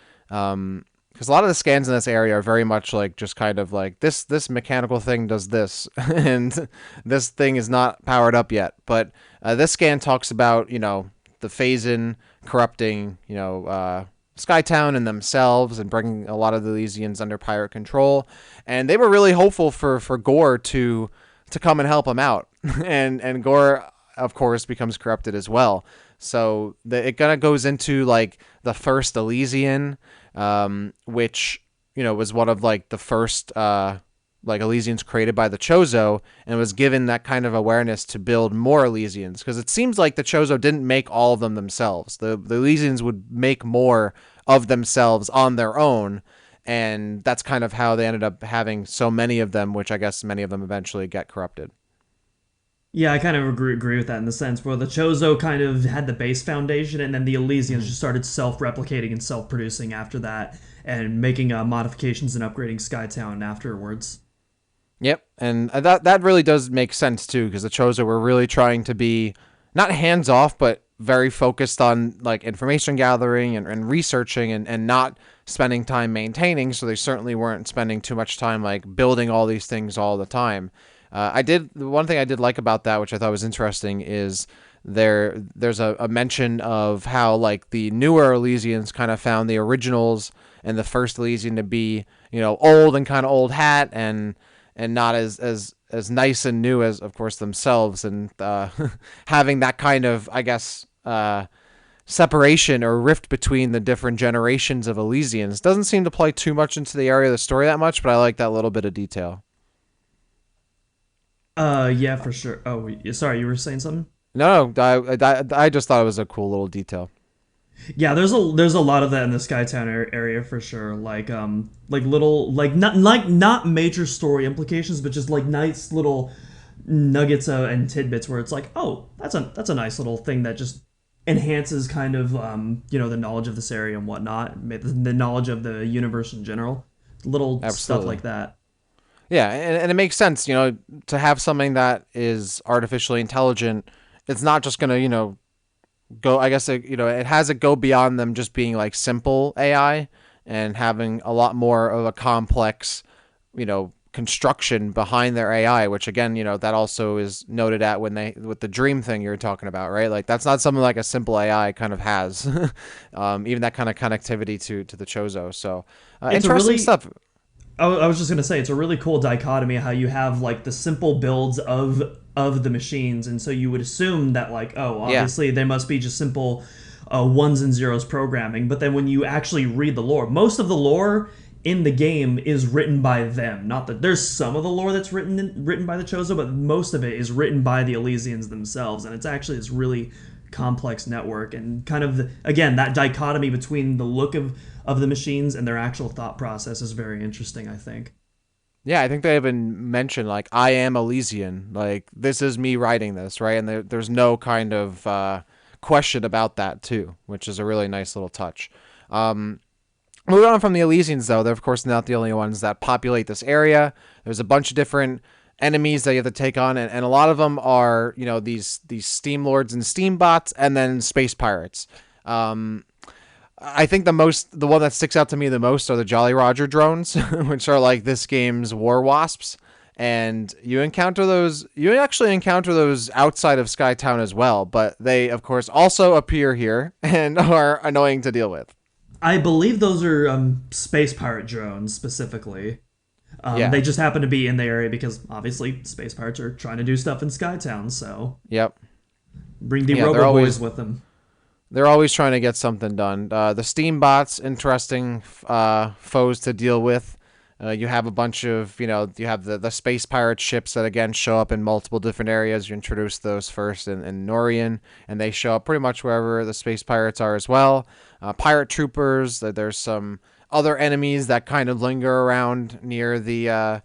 Because a lot of the scans in this area are very much like just kind of like this mechanical thing does this, and this thing is not powered up yet. But this scan talks about the Phazon corrupting SkyTown and themselves, and bringing a lot of the Elysians under pirate control. And they were really hopeful for Ghor to come and help them out, and Ghor of course becomes corrupted as well. So it kind of goes into like the first Elysian, which was one of like the first like Elysians created by the Chozo, and was given that kind of awareness to build more Elysians, because it seems like the Chozo didn't make all of them themselves. The Elysians would make more of themselves on their own, and that's kind of how they ended up having so many of them, which I guess many of them eventually get corrupted. Yeah, I kind of agree with that in the sense where the Chozo kind of had the base foundation, and then the Elysians just started self-replicating and self-producing after that, and making modifications and upgrading Skytown afterwards. Yep, and that really does make sense too, because the Chozo were really trying to be not hands-off, but very focused on like information gathering and researching, and not spending time maintaining, so they certainly weren't spending too much time like building all these things all the time. The one thing I did like about that, which I thought was interesting, is there's a mention of how like the newer Elysians kind of found the originals and the first Elysian to be, old and kind of old hat and not as nice and new as, of course, themselves, and having that kind of, I guess, separation or rift between the different generations of Elysians doesn't seem to play too much into the area of the story that much, but I like that little bit of detail. Yeah, for sure. Oh, sorry, you were saying something? No, I just thought it was a cool little detail. Yeah, there's a lot of that in the SkyTown area for sure. Like little not major story implications, but just like nice little nuggets and tidbits where it's like, oh, that's a nice little thing that just enhances kind of the knowledge of this area and whatnot, the knowledge of the universe in general, little stuff Absolutely. like that. Yeah, and it makes sense, to have something that is artificially intelligent. It's not just gonna, go. I guess it has it go beyond them just being like simple AI and having a lot more of a complex, construction behind their AI. Which again, that also is noted at when they with the dream thing you're talking about, right? Like that's not something like a simple AI kind of has, even that kind of connectivity to the Chozo. So It's a interesting really stuff. I was just gonna say it's a really cool dichotomy how you have like the simple builds of the machines, and so you would assume that like, oh, Yeah, obviously they must be just simple ones and zeros programming. But then when you actually read the lore, most of the lore in the game is written by them. Not that there's some of the lore that's written by the Chozo, but most of it is written by the Elysians themselves, and it's actually this really complex network and kind of again that dichotomy between the look of the machines and their actual thought process is very interesting, I think. yeah. I think they even mentioned like I am Elysian, like this is me writing this, right? And there's no kind of question about that too, which is a really nice little touch. Um, Moving on from the Elysians, though, they're of course not the only ones that populate this area. There's a bunch of different enemies that you have to take on, and a lot of them are, these steam lords and steam bots, and then space pirates. Um, I think the one that sticks out to me the most are the Jolly Roger drones, which are like this game's war wasps. And you actually encounter those outside of Skytown as well, but they, of course, also appear here and are annoying to deal with. I believe those are space pirate drones specifically. Yeah. They just happen to be in the area because obviously space pirates are trying to do stuff in Skytown, so Yep. bring the Yeah, Robo Boys with them. they're always trying to get something done. The Steam bots, interesting foes to deal with. You have a bunch of, you have the space pirate ships that again show up in multiple different areas. You introduce those first in Norian, and they show up pretty much wherever the space pirates are as well. Pirate troopers. There's some other enemies that kind of linger around near the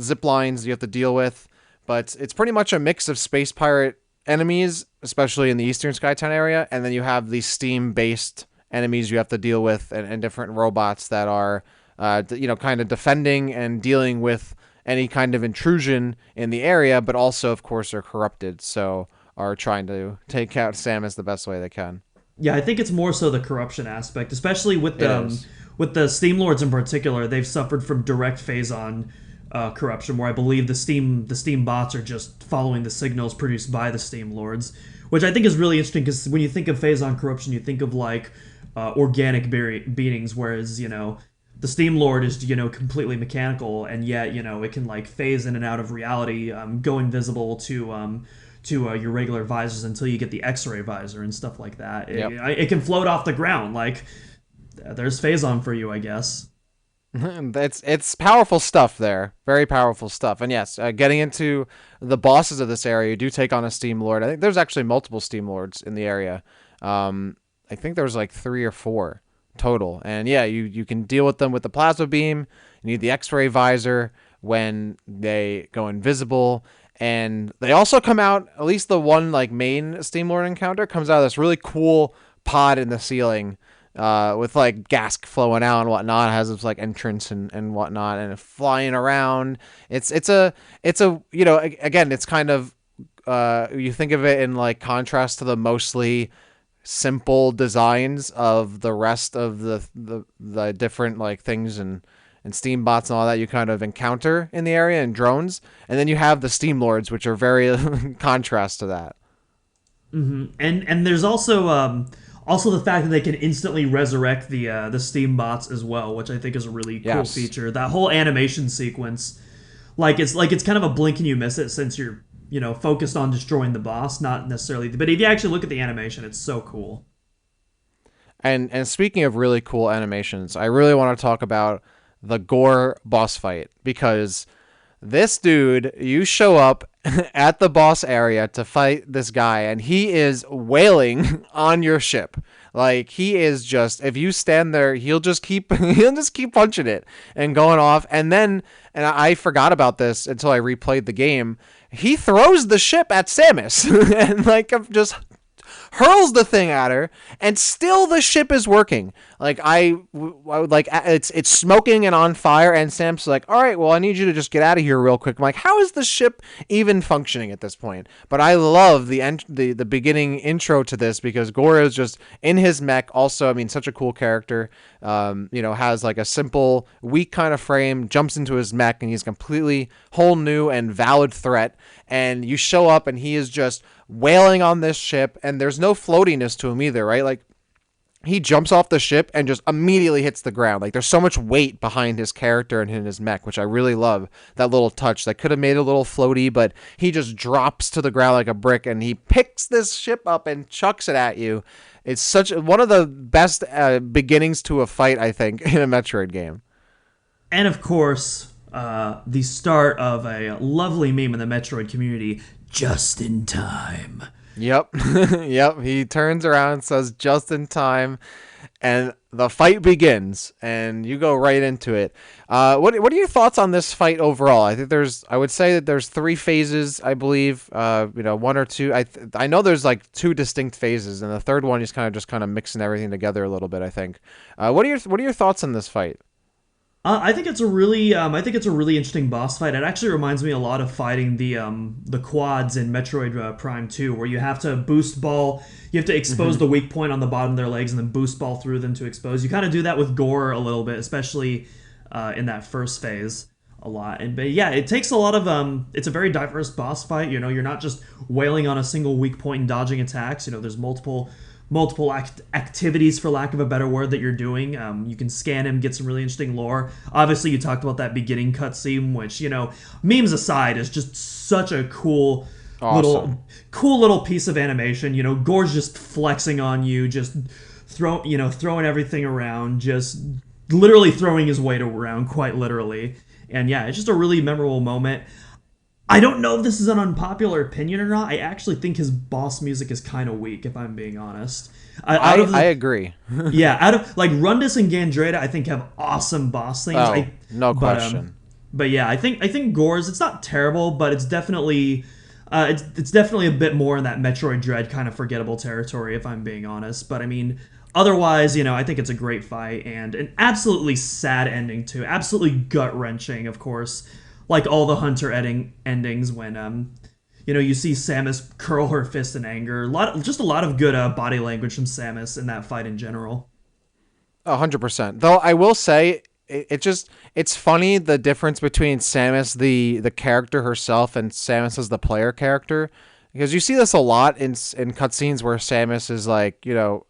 zip lines you have to deal with, but it's pretty much a mix of space pirate enemies, especially in the Eastern Skytown area, and then you have these steam-based enemies you have to deal with, and different robots that are, kind of defending and dealing with any kind of intrusion in the area, but also, of course, are corrupted, so are trying to take out Samus the best way they can. Yeah, I think it's more so the corruption aspect, especially It is. with the Steam Lords in particular. They've suffered from direct phase-on corruption, where I believe the Steam bots are just following the signals produced by the Steam Lords, which I think is really interesting because when you think of phase-on corruption, you think of like organic beings, whereas the Steam Lord is completely mechanical, and yet it can like phase in and out of reality, go invisible to your regular visors until you get the X-ray visor and stuff like that. Yep. It can float off the ground. Like there's phase-on for you, I guess. It's powerful stuff there, very powerful stuff. And yes, getting into the bosses of this area, you do take on a Steam Lord. I think there's actually multiple Steam Lords in the area. I think there's like 3 or 4 total. And yeah, you can deal with them with the plasma beam. You need the X-ray visor when they go invisible. And they also come out, at least the one like main Steam Lord encounter comes out of this really cool pod in the ceiling, with like gas flowing out and whatnot. It has this like entrance and whatnot, and flying around. It's a again, it's kind of, you think of it in like contrast to the mostly simple designs of the rest of the different like things and steam bots and all that you kind of encounter in the area and drones. And then you have the steam lords, which are very contrast to that. And there's also the fact that they can instantly resurrect the steam bots as well, which I think is a really cool Yes. feature. That whole animation sequence, like it's kind of a blink and you miss it since you're focused on destroying the boss, not necessarily. But if you actually look at the animation, it's so cool. And speaking of really cool animations, I really want to talk about the Ghor boss fight, because this dude, you show up at the boss area to fight this guy, and he is wailing on your ship. Like, he is just, if you stand there, he'll just keep punching it and going off. And then, and I forgot about this until I replayed the game, he throws the ship at Samus and like just hurls the thing at her, and still the ship is working. Like I would like, it's smoking and on fire, and Sam's like, all right, well, I need you to just get out of here real quick. I'm like, how is the ship even functioning at this point? But I love the beginning intro to this, because Ghor is just in his mech. Also, I mean, such a cool character. Has like a simple, weak kind of frame, jumps into his mech, and he's completely whole new and valid threat. And you show up, and he is just wailing on this ship, and there's no floatiness to him either, right? Like, he jumps off the ship and just immediately hits the ground. Like, there's so much weight behind his character and in his mech, which I really love. That little touch that could have made it a little floaty, but he just drops to the ground like a brick, and he picks this ship up and chucks it at you. It's such one of the best beginnings to a fight, I think, in a Metroid game. And of course, the start of a lovely meme in the Metroid community, just in time. Yep. Yep. He turns around and says, just in time. And the fight begins, and you go right into it. What are your thoughts on this fight overall? I would say that there's 3 phases, I believe. 1 or 2. I know there's like 2 distinct phases, and the third one is kind of mixing everything together a little bit, I think. What are your thoughts on this fight? I think it's a really interesting boss fight. It actually reminds me a lot of fighting the quads in Metroid Prime 2, where you have to boost ball, you have to expose the weak point on the bottom of their legs, and then boost ball through them to expose. You kind of do that with Ghor a little bit, especially in that first phase a lot. But yeah, it takes a lot of it's a very diverse boss fight. You're not just wailing on a single weak point and dodging attacks. There's multiple activities, for lack of a better word, that you're doing. You can scan him, get some really interesting lore. Obviously, you talked about that beginning cutscene, which, memes aside, is just such a cool little piece of animation. Gore's just flexing on you, just throwing everything around, just literally throwing his weight around, quite literally. And yeah, it's just a really memorable moment. I don't know if this is an unpopular opinion or not. I actually think his boss music is kind of weak, if I'm being honest. I agree. Yeah, out of like Rundus and Gandreda, I think have awesome boss things. No question. But yeah, I think Gore's, it's not terrible, but it's definitely it's definitely a bit more in that Metroid Dread kind of forgettable territory, if I'm being honest. But I mean, otherwise, I think it's a great fight, and an absolutely sad ending too. Absolutely gut wrenching, of course. Like all the Hunter endings when you see Samus curl her fist in anger. A lot of good body language from Samus in that fight in general. 100%. Though I will say, it's funny the difference between Samus the character herself and Samus as the player character, because you see this a lot in cutscenes where Samus is like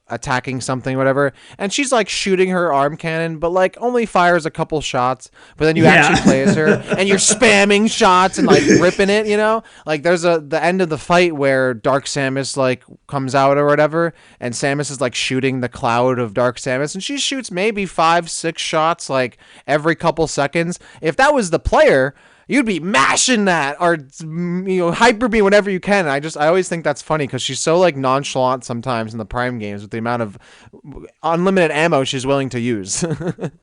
attacking something, whatever, and she's like shooting her arm cannon, but like only fires a couple shots. But then you actually play as her, and you're spamming shots and like ripping it. Like there's the end of the fight where Dark Samus like comes out or whatever, and Samus is like shooting the cloud of Dark Samus, and she shoots maybe 5-6 shots like every couple seconds. If that was the player, you'd be mashing that, or hyper beam whenever you can. And I always think that's funny, because she's so like nonchalant sometimes in the Prime games with the amount of unlimited ammo she's willing to use.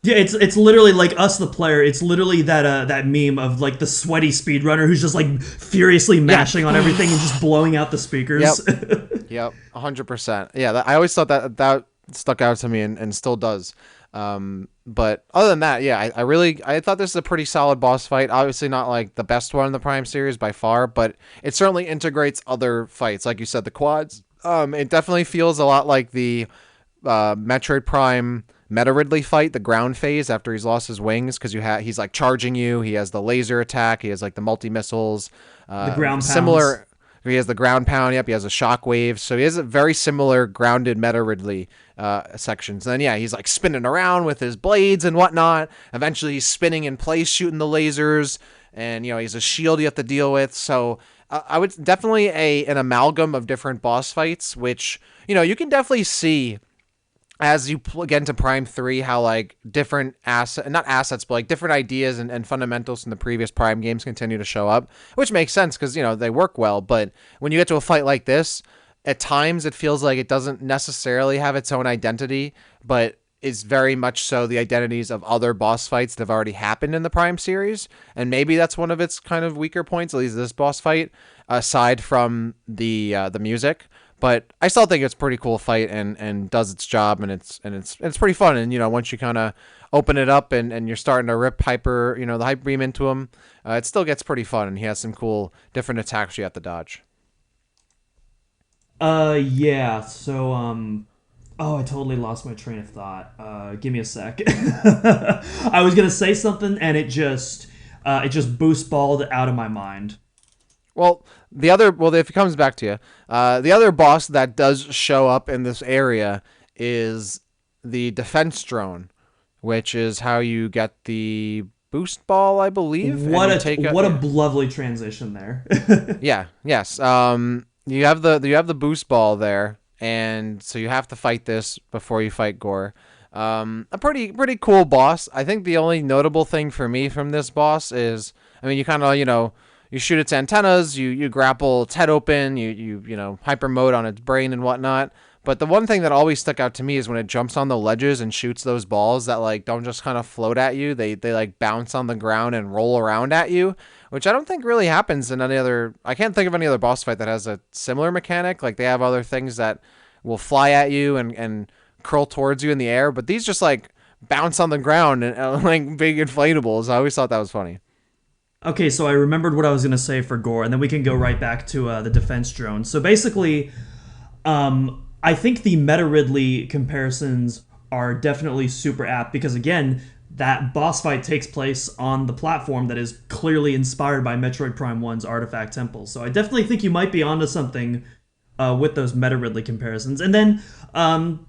Yeah, it's literally like us, the player. It's literally that meme of like the sweaty speedrunner who's just like furiously mashing on everything and just blowing out the speakers. Yep, 100%. Yeah, I always thought that stuck out to me and still does. But other than that, yeah, I thought this is a pretty solid boss fight. Obviously not like the best one in the Prime series by far, but it certainly integrates other fights. Like you said, the quads, It definitely feels a lot like the Metroid Prime Meta Ridley fight, the ground phase after he's lost his wings, because he's like charging you. He has the laser attack. He has like the multi missiles. The ground pounds. Similar. He has the ground pound. Yep. He has a shockwave. So he has a very similar grounded Meta Ridley sections. And then yeah, he's like spinning around with his blades and whatnot. Eventually, he's spinning in place, shooting the lasers, and he's a shield you have to deal with. So I would definitely an amalgam of different boss fights, which you can definitely see as you get into Prime 3, how like different not assets, but like different ideas and fundamentals from the previous Prime games continue to show up, which makes sense because, they work well. But when you get to a fight like this, at times it feels like it doesn't necessarily have its own identity, but is very much so the identities of other boss fights that have already happened in the Prime series. And maybe that's one of its kind of weaker points, at least this boss fight, aside from the music. But I still think it's a pretty cool fight and does its job, and it's pretty fun. And once you kind of open it up and you're starting to rip the hyper beam into him, it still gets pretty fun, and he has some cool different attacks you have to dodge. Yeah. So oh, I totally lost my train of thought. Give me a sec. I was gonna say something and it just boost balled out of my mind. Well, if it comes back to you, the other boss that does show up in this area is the defense drone, which is how you get the boost ball, I believe. What a lovely transition there. Yeah. Yes. You have the boost ball there, and so you have to fight this before you fight Ghor. A pretty cool boss. I think the only notable thing for me from this boss is, I mean, you kind of you shoot its antennas, you grapple its head open, you hyper mode on its brain and whatnot. But the one thing that always stuck out to me is when it jumps on the ledges and shoots those balls that like don't just kind of float at you. They like bounce on the ground and roll around at you, which I don't think really happens in any other. I can't think of any other boss fight that has a similar mechanic. Like they have other things that will fly at you and curl towards you in the air, but these just like bounce on the ground and like big inflatables. I always thought that was funny. Okay, so I remembered what I was going to say for Ghor, and then we can go right back to the defense drone. So basically, I think the Meta Ridley comparisons are definitely super apt because, again, that boss fight takes place on the platform that is clearly inspired by Metroid Prime 1's Artifact Temple. So I definitely think you might be onto something with those Meta Ridley comparisons. And then,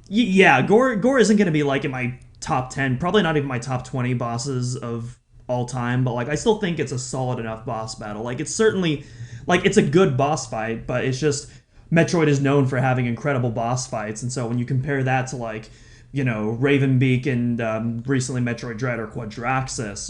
yeah, Ghor isn't going to be like in my top 10, probably not even my top 20 bosses of all time, but like I still think it's a solid enough boss battle. Like it's certainly like it's a good boss fight, but it's just Metroid is known for having incredible boss fights, and so when you compare that to like Ravenbeak and recently Metroid Dread or Quadraxis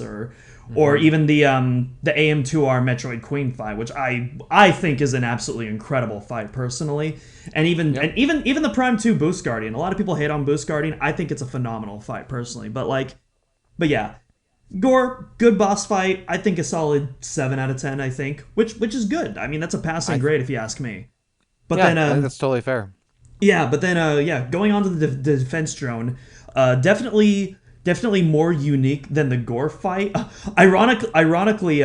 or even the AM2R Metroid Queen fight, which I think is an absolutely incredible fight personally, and even the Prime 2 Boost Guardian. A lot of people hate on Boost Guardian. I think it's a phenomenal fight personally, but yeah. Ghor, good boss fight. I think a solid 7 out of 10, I think, which is good. I mean, that's a passing grade if you ask me. But yeah, then I think that's totally fair. Yeah, but then going on to the defense drone, definitely more unique than the Ghor fight. Ironically,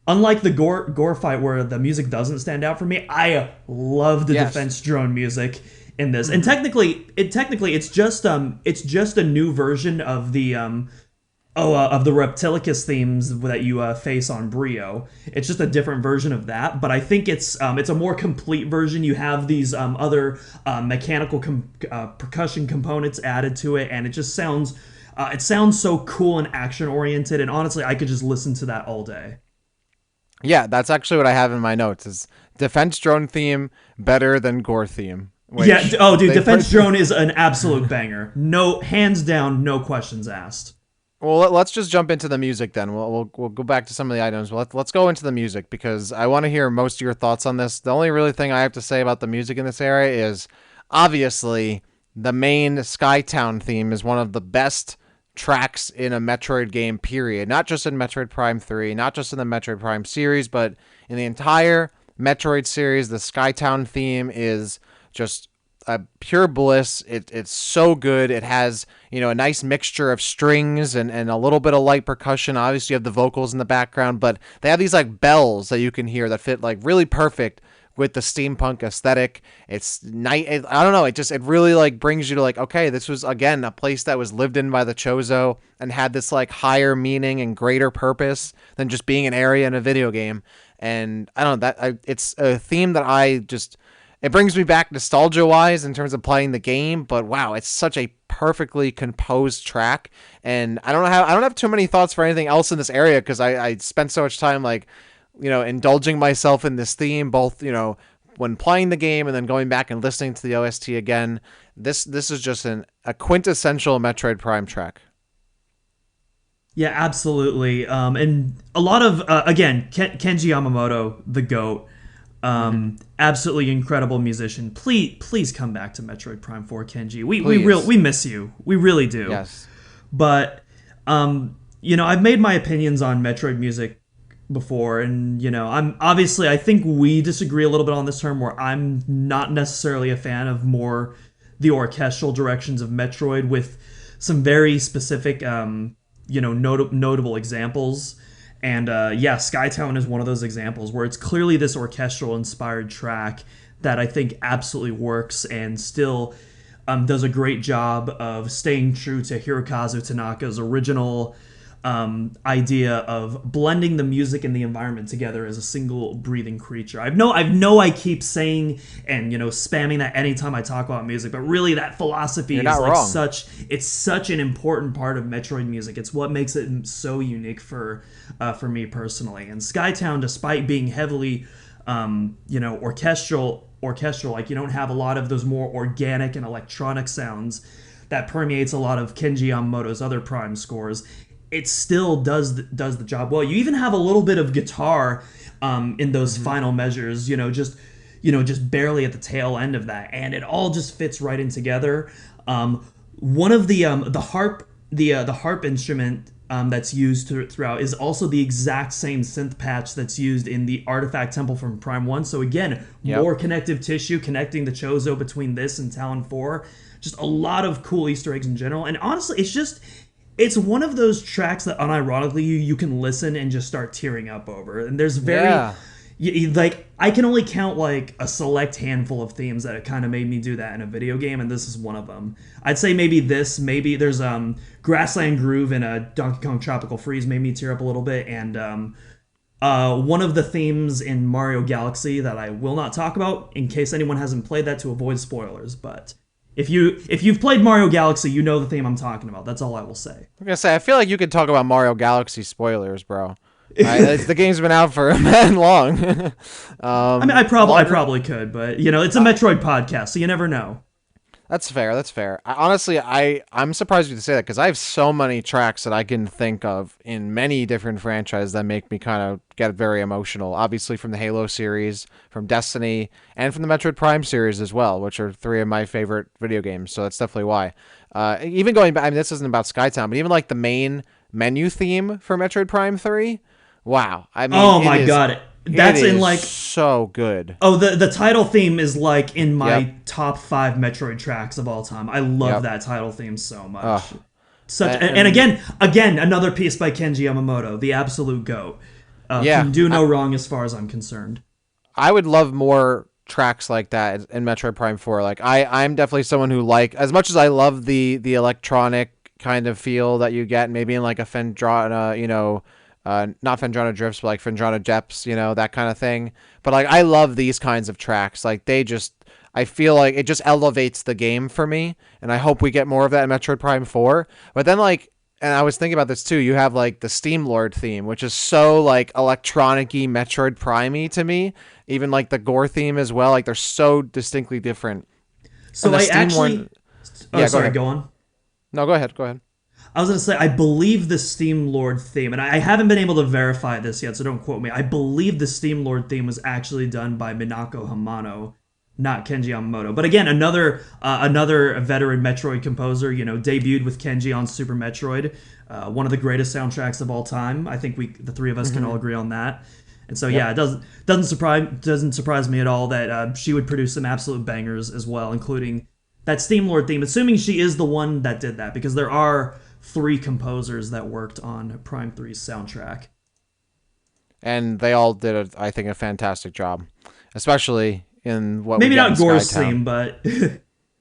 unlike the Ghor fight where the music doesn't stand out for me, I love the defense drone music in this. And technically it's just a new version of the of the Reptilicus themes that you face on Brio. It's just a different version of that, but I think it's a more complete version. You have these other mechanical percussion components added to it, and it just sounds so cool and action oriented. And honestly, I could just listen to that all day. Yeah, that's actually what I have in my notes: is defense drone theme better than Ghor theme. Yeah. Oh, dude, defense drone is an absolute banger. No, hands down, no questions asked. Well, let's just jump into the music then. We'll go back to some of the items. Let's go into the music because I want to hear most of your thoughts on this. The only really thing I have to say about the music in this area is obviously the main SkyTown theme is one of the best tracks in a Metroid game, period. Not just in Metroid Prime 3, not just in the Metroid Prime series, but in the entire Metroid series, the SkyTown theme is just a pure bliss. It's so good. It has, a nice mixture of strings and a little bit of light percussion. Obviously, you have the vocals in the background, but they have these like bells that you can hear that fit like really perfect with the steampunk aesthetic. It's night. I don't know. It really like brings you to like, okay, this was again a place that was lived in by the Chozo and had this like higher meaning and greater purpose than just being an area in a video game. And I don't know it's a theme that it brings me back nostalgia wise in terms of playing the game, but wow, it's such a perfectly composed track. And I don't have too many thoughts for anything else in this area because I spent so much time like, indulging myself in this theme, both, when playing the game and then going back and listening to the OST again. This is just a quintessential Metroid Prime track. Yeah, absolutely. And a lot of, again, Kenji Yamamoto, the GOAT, absolutely incredible musician. Please come back to Metroid Prime 4, Kenji. We miss you. We really do. Yes. But, I've made my opinions on Metroid music before, and I think we disagree a little bit on this term, where I'm not necessarily a fan of more the orchestral directions of Metroid, with some very specific notable examples. And SkyTown is one of those examples where it's clearly this orchestral inspired track that I think absolutely works and still does a great job of staying true to Hirokazu Tanaka's original idea of blending the music and the environment together as a single breathing creature. I know I keep saying and spamming that anytime I talk about music, but really that philosophy is like such an important part of Metroid music. It's what makes it so unique for me personally. And SkyTown, despite being heavily orchestral, like you don't have a lot of those more organic and electronic sounds that permeates a lot of Kenji Yamamoto's other Prime scores. It still does the job well. You even have a little bit of guitar in those final measures, just barely at the tail end of that, and it all just fits right in together. One of the harp instrument that's used throughout is also the exact same synth patch that's used in the Artifact Temple from Prime 1. So again, more connective tissue connecting the Chozo between this and Talon 4. Just a lot of cool Easter eggs in general, and honestly, it's one of those tracks that unironically you can listen and just start tearing up over. And there's like, I can only count like a select handful of themes that it kind of made me do that in a video game, and this is one of them. I'd say maybe there's Grassland Groove and a Donkey Kong Tropical Freeze made me tear up a little bit, and one of the themes in Mario Galaxy that I will not talk about in case anyone hasn't played that to avoid spoilers, but if you've played Mario Galaxy, you know the theme I'm talking about. That's all I will say. I'm gonna say, I feel like you could talk about Mario Galaxy spoilers, bro. The game's been out for a man long. I probably could, but it's a Metroid podcast, so you never know. That's fair. I'm surprised you to say that, because I have so many tracks that I can think of in many different franchises that make me kind of get very emotional. Obviously from the Halo series, from Destiny, and from the Metroid Prime series as well, which are three of my favorite video games. So that's definitely why. Even going back, this isn't about SkyTown, but even like the main menu theme for Metroid Prime 3. Wow. Oh my god. That's in like so good. Oh, the title theme is like in my top 5 Metroid tracks of all time. I love that title theme so much. And again, another piece by Kenji Yamamoto, the absolute GOAT. Can do no wrong as far as I'm concerned. I would love more tracks like that in Metroid Prime 4. Like I'm definitely someone who, like, as much as I love the electronic kind of feel that you get maybe in like a Phendrana, not Phendrana Drifts, but like Phendrana Depths, that kind of thing. But like, I love these kinds of tracks. Like I feel like it just elevates the game for me, and I hope we get more of that in Metroid Prime 4. But then like, and I was thinking about this too, you have like the Steam Lord theme, which is so like electronic-y Metroid Prime-y to me. Even like the Ghor theme as well. Like they're so distinctly different. So I actually... Go on. No, go ahead. I was going to say, I believe the Steam Lord theme, and I haven't been able to verify this yet, so don't quote me. I believe the Steam Lord theme was actually done by Minako Hamano, not Kenji Yamamoto. But again, another veteran Metroid composer, debuted with Kenji on Super Metroid, one of the greatest soundtracks of all time. I think the three of us can all agree on that. And so it doesn't surprise me at all that she would produce some absolute bangers as well, including that Steam Lord theme, assuming she is the one that did that, because there are 3 composers that worked on Prime 3's soundtrack. And they all did, I think, a fantastic job. especially in what we Maybe get in not Ghor's SkyTown. theme, but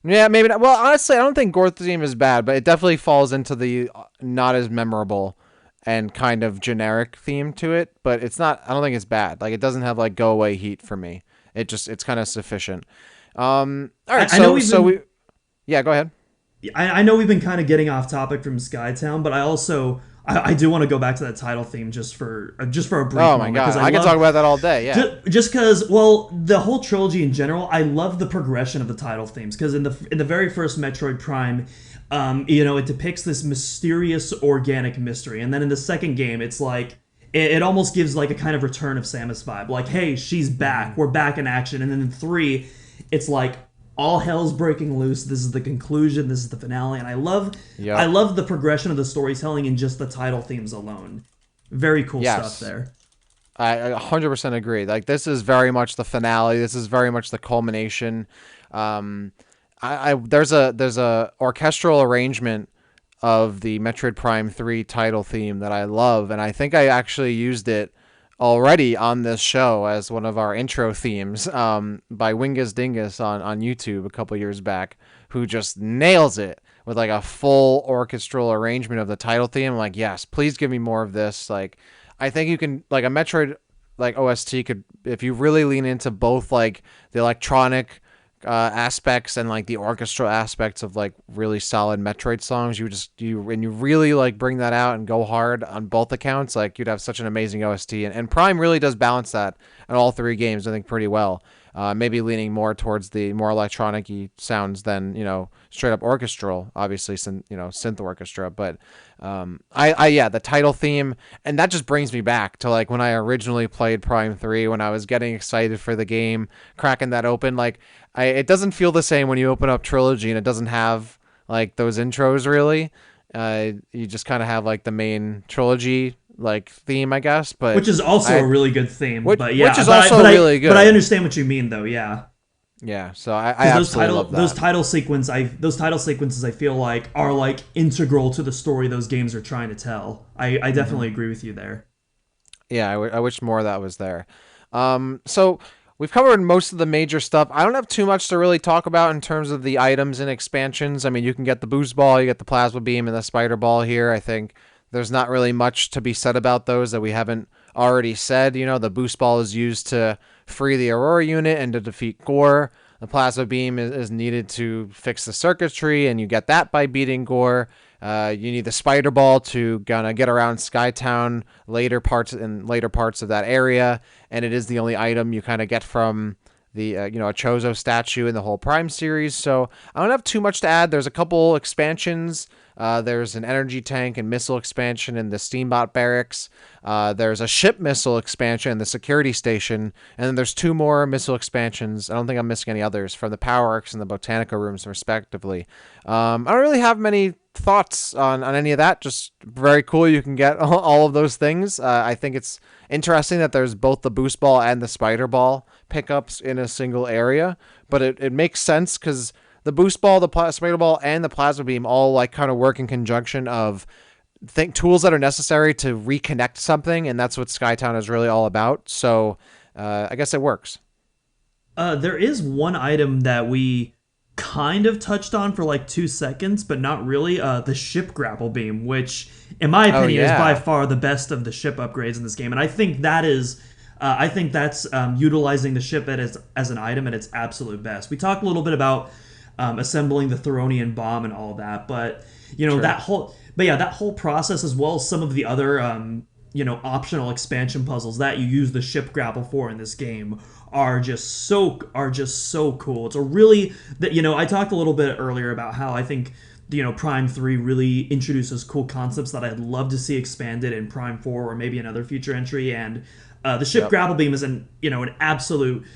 Yeah, maybe not. Well, honestly, I don't think Gorth theme is bad, but it definitely falls into the not as memorable and kind of generic theme to it. But it's not. I don't think it's bad. Like it doesn't have like go away heat for me. It's kind of sufficient. All right. I know Yeah. Go ahead. I know we've been kind of getting off topic from SkyTown, but I also I do want to go back to that title theme just for a brief Oh my moment god, because I can talk about that all day. Yeah. just because, well, the whole trilogy in general, I love the progression of the title themes because in the very first Metroid Prime, it depicts this mysterious organic mystery, and then in the second game, it's like it almost gives like a kind of Return of Samus vibe, like hey, she's back, we're back in action, and then in 3, it's like all hell's breaking loose. This is the conclusion. This is the finale, and Yep. I love the progression of the storytelling in just the title themes alone. Very cool Yes. stuff there. I 100% agree. Like this is very much the finale. This is very much the culmination. There's a orchestral arrangement of the Metroid Prime 3 title theme that I love, and I think I actually used it already on this show as one of our intro themes by Wingus Dingus on YouTube a couple years back, who just nails it with like a full orchestral arrangement of the title theme. I'm like, yes, please give me more of this. Like, I think you can, like a Metroid like OST could, if you really lean into both like the electronic aspects and like the orchestral aspects of like really solid Metroid songs, you really like bring that out and go hard on both accounts, like you'd have such an amazing OST, and Prime really does balance that in all 3 games I think pretty well. Maybe leaning more towards the more electronic-y sounds than, straight up orchestral, obviously, synth orchestra. But yeah, the title theme, and that just brings me back to like when I originally played Prime 3, when I was getting excited for the game, cracking that open. Like, it doesn't feel the same when you open up Trilogy and it doesn't have like those intros really. You just kind of have like the main Trilogy like theme, I guess, but which is also a really good theme. Which, but yeah, which is also really good. But I understand what you mean, though. Yeah, yeah. So I absolutely love that. Those title sequences, I feel like are like integral to the story those games are trying to tell. I definitely agree with you there. Yeah, I wish more of that was there. So we've covered most of the major stuff. I don't have too much to really talk about in terms of the items and expansions. I mean, you can get the boost ball, you get the plasma beam, and the spider ball here. I think there's not really much to be said about those that we haven't already said. The boost ball is used to free the Aurora unit and to defeat Ghor. The plasma beam is needed to fix the circuitry, and you get that by beating Ghor. You need the spider ball to get around SkyTown later parts of that area, and it is the only item you kind of get from the a Chozo statue in the whole Prime series. So I don't have too much to add. There's a couple expansions. There's an energy tank and missile expansion in the Steambot barracks. There's a ship missile expansion in the security station. And then there's 2 more missile expansions. I don't think I'm missing any others from the Power Arcs and the Botanica rooms, respectively. I don't really have many thoughts on any of that. Just very cool. You can get all of those things. I think it's interesting that there's both the boost ball and the spider ball pickups in a single area. But it makes sense because the boost ball, the spider ball, and the plasma beam all like kind of work in conjunction of tools that are necessary to reconnect something, and that's what SkyTown is really all about. So I guess it works. There is one item that we kind of touched on for like 2 seconds, but not really. The ship grapple beam, which in my opinion is by far the best of the ship upgrades in this game, and I think that's utilizing the ship as an item at its absolute best. We talked a little bit about assembling the Theronian bomb and all that, but that whole process, as well as some of the other optional expansion puzzles that you use the ship grapple for in this game, are just so cool. It's a really I talked a little bit earlier about how I think Prime 3 really introduces cool concepts that I'd love to see expanded in Prime 4 or maybe another future entry, and the ship grapple beam is an absolute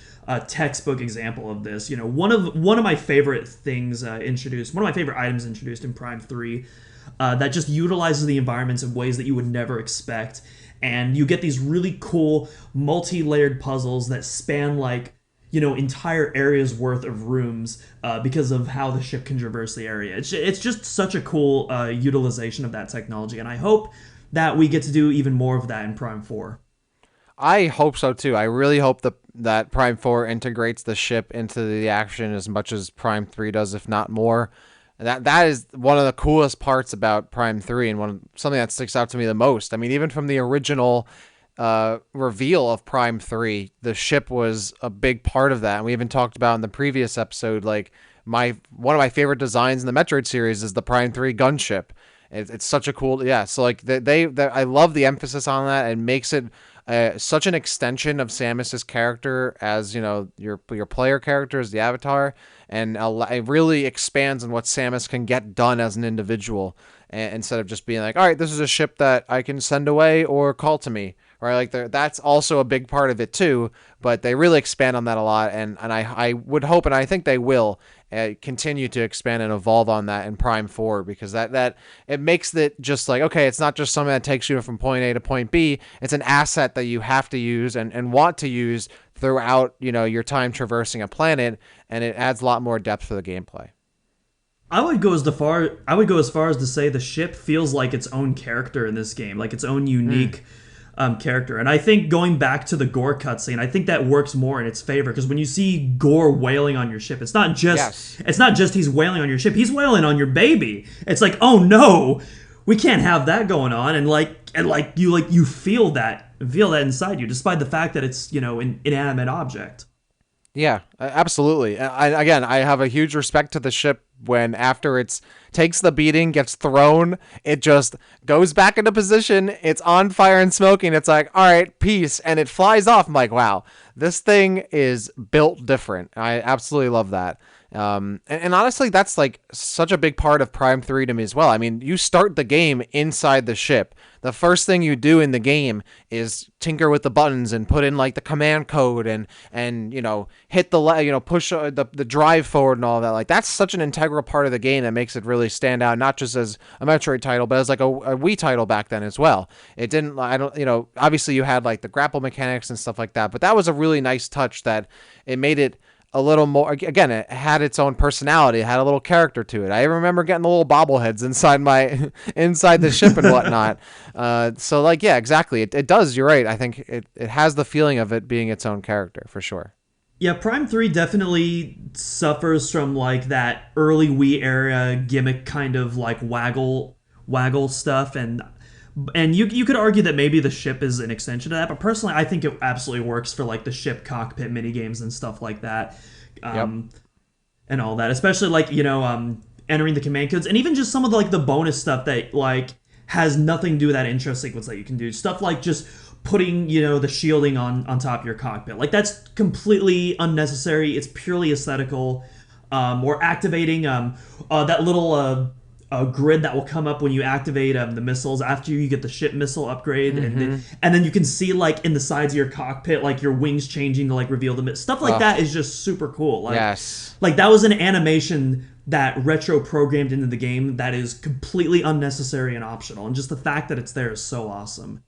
textbook example of this. One of my favorite things introduced, one of my favorite items introduced in Prime 3 that just utilizes the environments in ways that you would never expect, and you get these really cool multi-layered puzzles that span like entire areas worth of rooms because of how the ship can traverse the area. It's just such a cool utilization of that technology, and I hope that we get to do even more of that in Prime 4. I hope so too. I really hope that Prime 4 integrates the ship into the action as much as Prime 3 does, if not more. And that is one of the coolest parts about Prime 3, and something that sticks out to me the most. I mean, even from the original reveal of Prime 3, the ship was a big part of that. And we even talked about in the previous episode, like one of my favorite designs in the Metroid series is the Prime 3 gunship. It's such a cool, yeah. So like I love the emphasis on that, and makes it such an extension of Samus's character as, you know, your player character as the avatar, and it really expands on what Samus can get done as an individual, instead of just being like, all right, this is a ship that I can send away or call to me, right? Like that's also a big part of it too, but they really expand on that a lot, and I would hope, and I think they will, continue to expand and evolve on that in Prime 4, because that it makes it just like, okay, it's not just something that takes you from point A to point B. It's an asset that you have to use and want to use throughout, you know, your time traversing a planet, and it adds a lot more depth for the gameplay. I would go as far as to say the ship feels like its own character in this game, like its own unique character. And I think going back to the Ghor cutscene, I think that works more in its favor, because when you see Ghor wailing on your ship, it's not just he's wailing on your ship, he's wailing on your baby. It's like, oh no, we can't have that going on, and you feel that inside you, despite the fact that it's, you know, an inanimate object. Yeah, absolutely. I have a huge respect to the ship when, after it takes the beating, gets thrown, it just goes back into position, it's on fire and smoking, it's like, all right, peace, and it flies off. I'm like, wow, this thing is built different. I absolutely love that. And honestly, that's like such a big part of Prime 3 to me as well. I mean, you start the game inside the ship. The first thing you do in the game is tinker with the buttons and put in like the command code and you know, hit push the drive forward and all that. Like, that's such an integral part of the game that makes it really stand out, not just as a Metroid title, but as like a Wii title back then as well. It didn't, I don't, you know, obviously you had like the grapple mechanics and stuff like that, but that was a really nice touch that it made it a little more, again, it had its own personality, it had a little character to it. I remember getting the little bobbleheads inside the ship and whatnot. So like, yeah, exactly, it does, you're right. I think it has the feeling of it being its own character for sure. Yeah, Prime 3 definitely suffers from like that early Wii era gimmick kind of like waggle stuff, and you could argue that maybe the ship is an extension of that, but personally I think it absolutely works for like the ship cockpit mini games and stuff like that. And all that, especially like, you know, entering the command codes, and even just some of the bonus stuff that like has nothing to do with that intro sequence that you can do. Stuff like just putting, you know, the shielding on top of your cockpit. Like, that's completely unnecessary. It's purely aesthetical. Or activating that little grid that will come up when you activate the missiles after you get the ship missile upgrade, and then you can see like in the sides of your cockpit like your wings changing to like reveal the stuff like that is just super cool. Like, yes, like that was an animation that Retro programmed into the game that is completely unnecessary and optional, and just the fact that it's there is so awesome.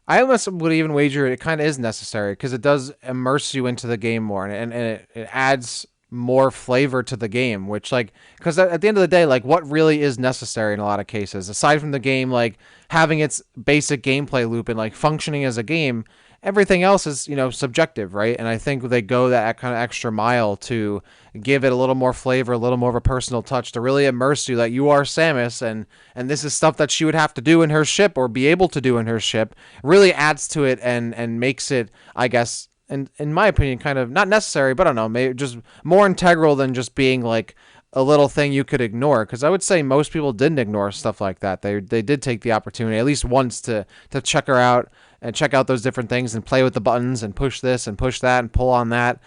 I almost would even wager it kind of is necessary, because it does immerse you into the game more, and it adds more flavor to the game, which, like, because at the end of the day, like, what really is necessary in a lot of cases, aside from the game like having its basic gameplay loop and like functioning as a game, everything else is, you know, subjective, right? And I think they go that kind of extra mile to give it a little more flavor, a little more of a personal touch, to really immerse you that you are Samus, and this is stuff that she would have to do in her ship or be able to do in her ship. Really adds to it and makes it, I guess, and in my opinion, kind of not necessary, but I don't know, maybe just more integral than just being like a little thing you could ignore. Because I would say most people didn't ignore stuff like that. They did take the opportunity at least once to check her out and check out those different things and play with the buttons and push this and push that and pull on that,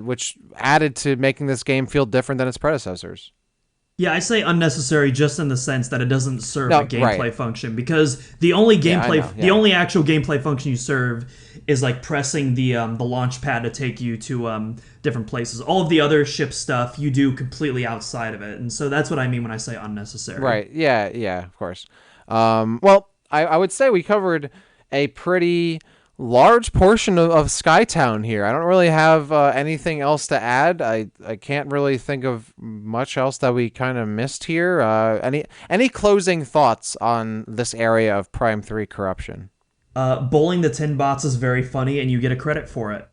which added to making this game feel different than its predecessors. Yeah, I say unnecessary just in the sense that it doesn't serve a gameplay function, because the only the only actual gameplay function you serve is like pressing the launch pad to take you to different places. All of the other ship stuff you do completely outside of it, and so that's what I mean when I say unnecessary. Right? Yeah, of course. Well, I would say we covered a pretty large portion of SkyTown here. I don't really have anything else to add. I can't really think of much else that we kind of missed here. Any closing thoughts on this area of Prime 3 corruption? Bowling the tin bots is very funny, and you get a credit for it.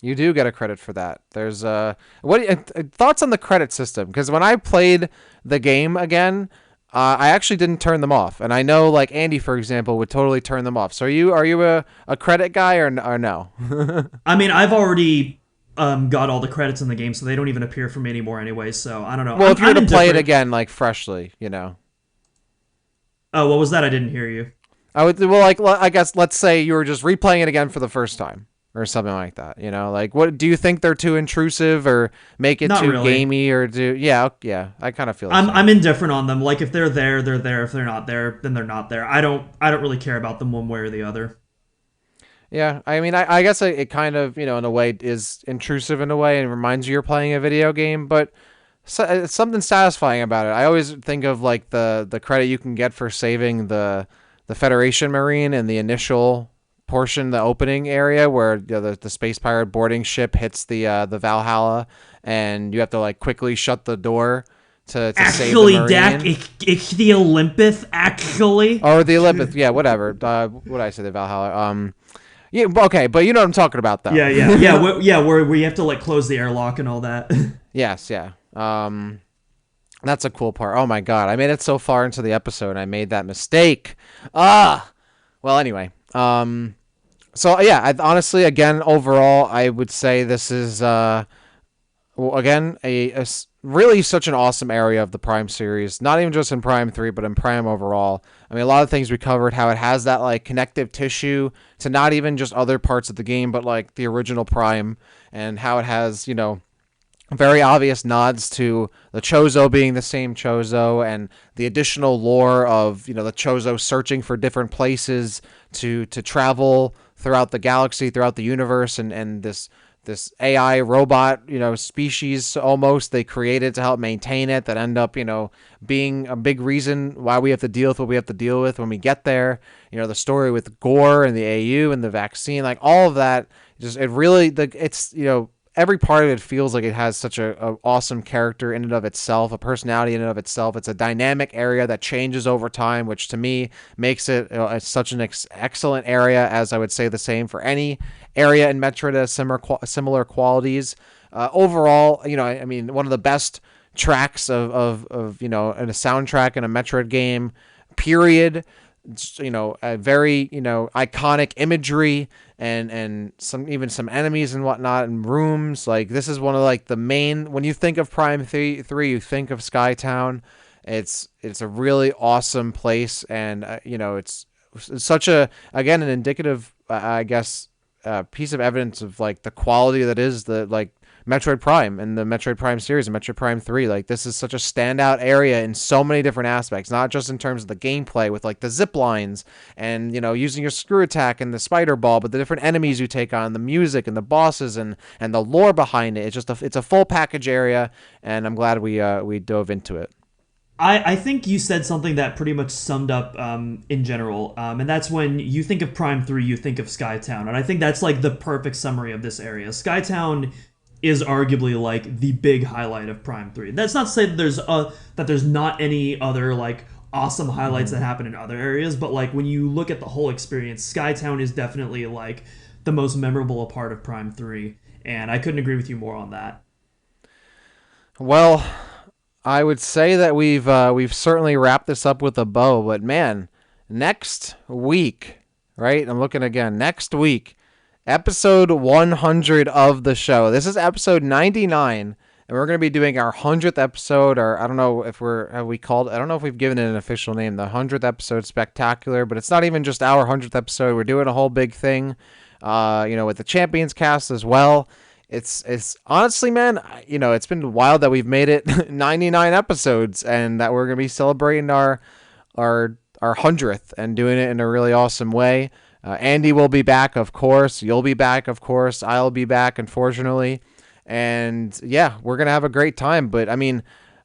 You do get a credit for that. There's thoughts on the credit system? Because when I played the game again, I actually didn't turn them off, and I know like Andy, for example, would totally turn them off. So are you a credit guy or no? I mean, I've already got all the credits in the game, so they don't even appear for me anymore anyway. So I don't know. Well, if you were I'm to play it indifferent. again, like freshly, you know. Oh, what was that? I didn't hear you. I would well like I guess let's say you were just replaying it again for the first time or something like that. You know, like what do you think they're too intrusive or make it Not too really. gamey or do yeah I kind of feel the I'm same. indifferent on them. Like if they're there, they're there. If they're not there, then they're not there. I don't really care about them one way or the other. Yeah, I mean I guess it kind of in a way is intrusive in a way and reminds you you're playing a video game, but it's something satisfying about it. I always think of like the credit you can get for saving the Federation Marine in the initial portion, the opening area where the space pirate boarding ship hits the Valhalla, and you have to like quickly shut the door to save the Actually, Dak, Marine. ich the Olympus. Actually, Or the Olympus, yeah, whatever. What did I say? The Valhalla. Yeah, okay, but you know what I'm talking about, though. where you have to like close the airlock and all that. Yes, yeah. That's a cool part. Oh my god, I made it so far into the episode, and I made that mistake. Well, anyway. So yeah, honestly, again, overall, I would say this is well, again really such an awesome area of the Prime series. Not even just in Prime 3, but in Prime overall. I mean, a lot of things we covered, how it has that like connective tissue to not even just other parts of the game, but like the original Prime, and how it has very obvious nods to the Chozo being the same Chozo, and the additional lore of the Chozo searching for different places to travel throughout the galaxy, throughout the universe, and this AI robot species almost they created to help maintain it that end up being a big reason why we have to deal with what we have to deal with when we get there. The story with Ghor and the AU and the vaccine, like all of that, just it really it's every part of it feels like it has such a awesome character in and of itself, a personality in and of itself. It's a dynamic area that changes over time, which to me makes it such an excellent area, as I would say the same for any area in Metroid that has similar qualities. Overall, I mean, one of the best tracks of in a soundtrack in a Metroid game, period. A very iconic imagery and some enemies and whatnot and rooms. Like this is one of like the main when you think of Prime 3 you think of SkyTown. It's a really awesome place, and it's such a again an indicative I guess piece of evidence of like the quality that is the like Metroid Prime and the Metroid Prime series and Metroid Prime 3. Like this is such a standout area in so many different aspects, not just in terms of the gameplay with like the zip lines and using your screw attack and the spider ball, but the different enemies you take on, the music and the bosses and the lore behind it. It's just it's a full package area, and I'm glad we dove into it. I think you said something that pretty much summed up in general, and that's when you think of Prime 3, you think of SkyTown, and I think that's like the perfect summary of this area. SkyTown is arguably like the big highlight of Prime 3. That's not to say that there's not any other like awesome highlights that happen in other areas, but like when you look at the whole experience, SkyTown is definitely like the most memorable part of Prime 3, and I couldn't agree with you more on that. Well, I would say that we've certainly wrapped this up with a bow, but man, next week, right? I'm looking again. Next week, episode 100 of the show. This is episode 99, and we're going to be doing our 100th episode, or I don't know if I don't know if we've given it an official name, the 100th episode spectacular, but it's not even just our 100th episode. We're doing a whole big thing, with the Champions cast as well. It's honestly, man, it's been wild that we've made it 99 episodes and that we're going to be celebrating our 100th and doing it in a really awesome way. Andy will be back, of course. You'll be back, of course. I'll be back, unfortunately. And yeah, we're gonna have a great time. But I mean,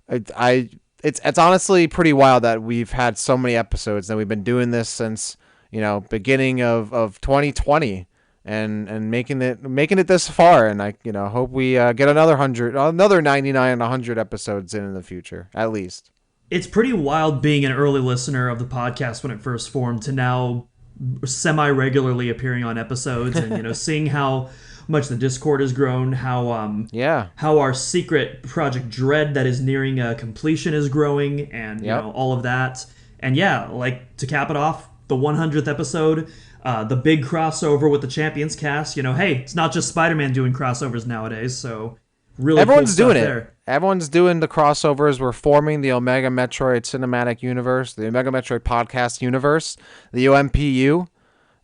it's honestly pretty wild that we've had so many episodes and we've been doing this since beginning of 2020 and making it this far. And I hope we get another 99 and 100 episodes in the future at least. It's pretty wild being an early listener of the podcast when it first formed to now semi-regularly appearing on episodes and seeing how much the Discord has grown, Yeah. how our secret Project Dread that is nearing completion is growing, and Yep. all of that. And yeah, like to cap it off, the 100th episode, the big crossover with the Champions cast. Hey, it's not just Spider-Man doing crossovers nowadays, so really Everyone's cool doing stuff it. there. Everyone's doing the crossovers. We're forming the Omega Metroid Cinematic Universe, the Omega Metroid Podcast Universe, the OMPU,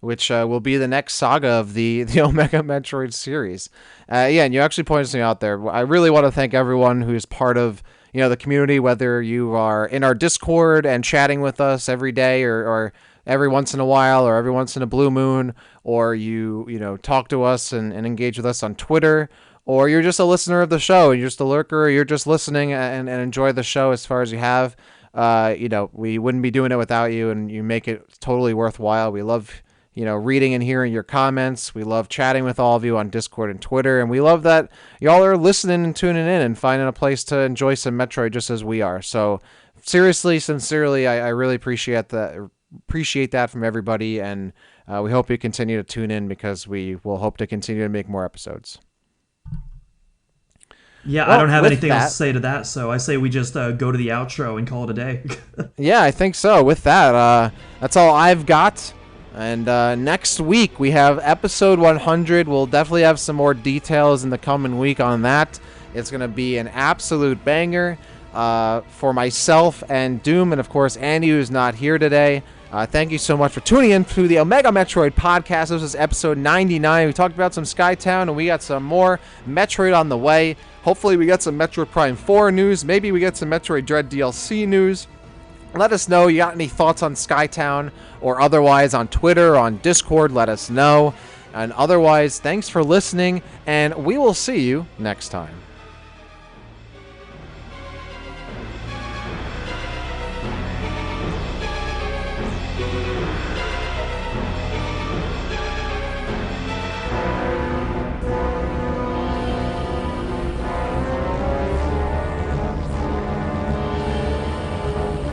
which will be the next saga of the Omega Metroid series. Yeah, and you actually pointed something out there. I really want to thank everyone who's part of the community, whether you are in our Discord and chatting with us every day or every once in a while or every once in a blue moon, or you talk to us and engage with us on Twitter, or you're just a listener of the show, and you're just a lurker, or you're just listening and enjoy the show as far as you have. We wouldn't be doing it without you, and you make it totally worthwhile. We love, reading and hearing your comments. We love chatting with all of you on Discord and Twitter, and we love that y'all are listening and tuning in and finding a place to enjoy some Metroid just as we are. So seriously, sincerely, I really appreciate that from everybody, and we hope you continue to tune in because we will hope to continue to make more episodes. Yeah, Well, I don't have with anything that- else to say to that, so I say we just go to the outro and call it a day. Yeah, I think so. With that, that's all I've got. And next week we have episode 100. We'll definitely have some more details in the coming week on that. It's going to be an absolute banger for myself and Doom, and of course Andy, who's not here today. Thank you so much for tuning in to the Omega Metroid podcast. This is episode 99. We talked about some SkyTown, and we got some more Metroid on the way. Hopefully we got some Metroid Prime 4 news. Maybe we get some Metroid Dread DLC news. Let us know. You got any thoughts on SkyTown or otherwise on Twitter or on Discord? Let us know. And otherwise, thanks for listening, and we will see you next time.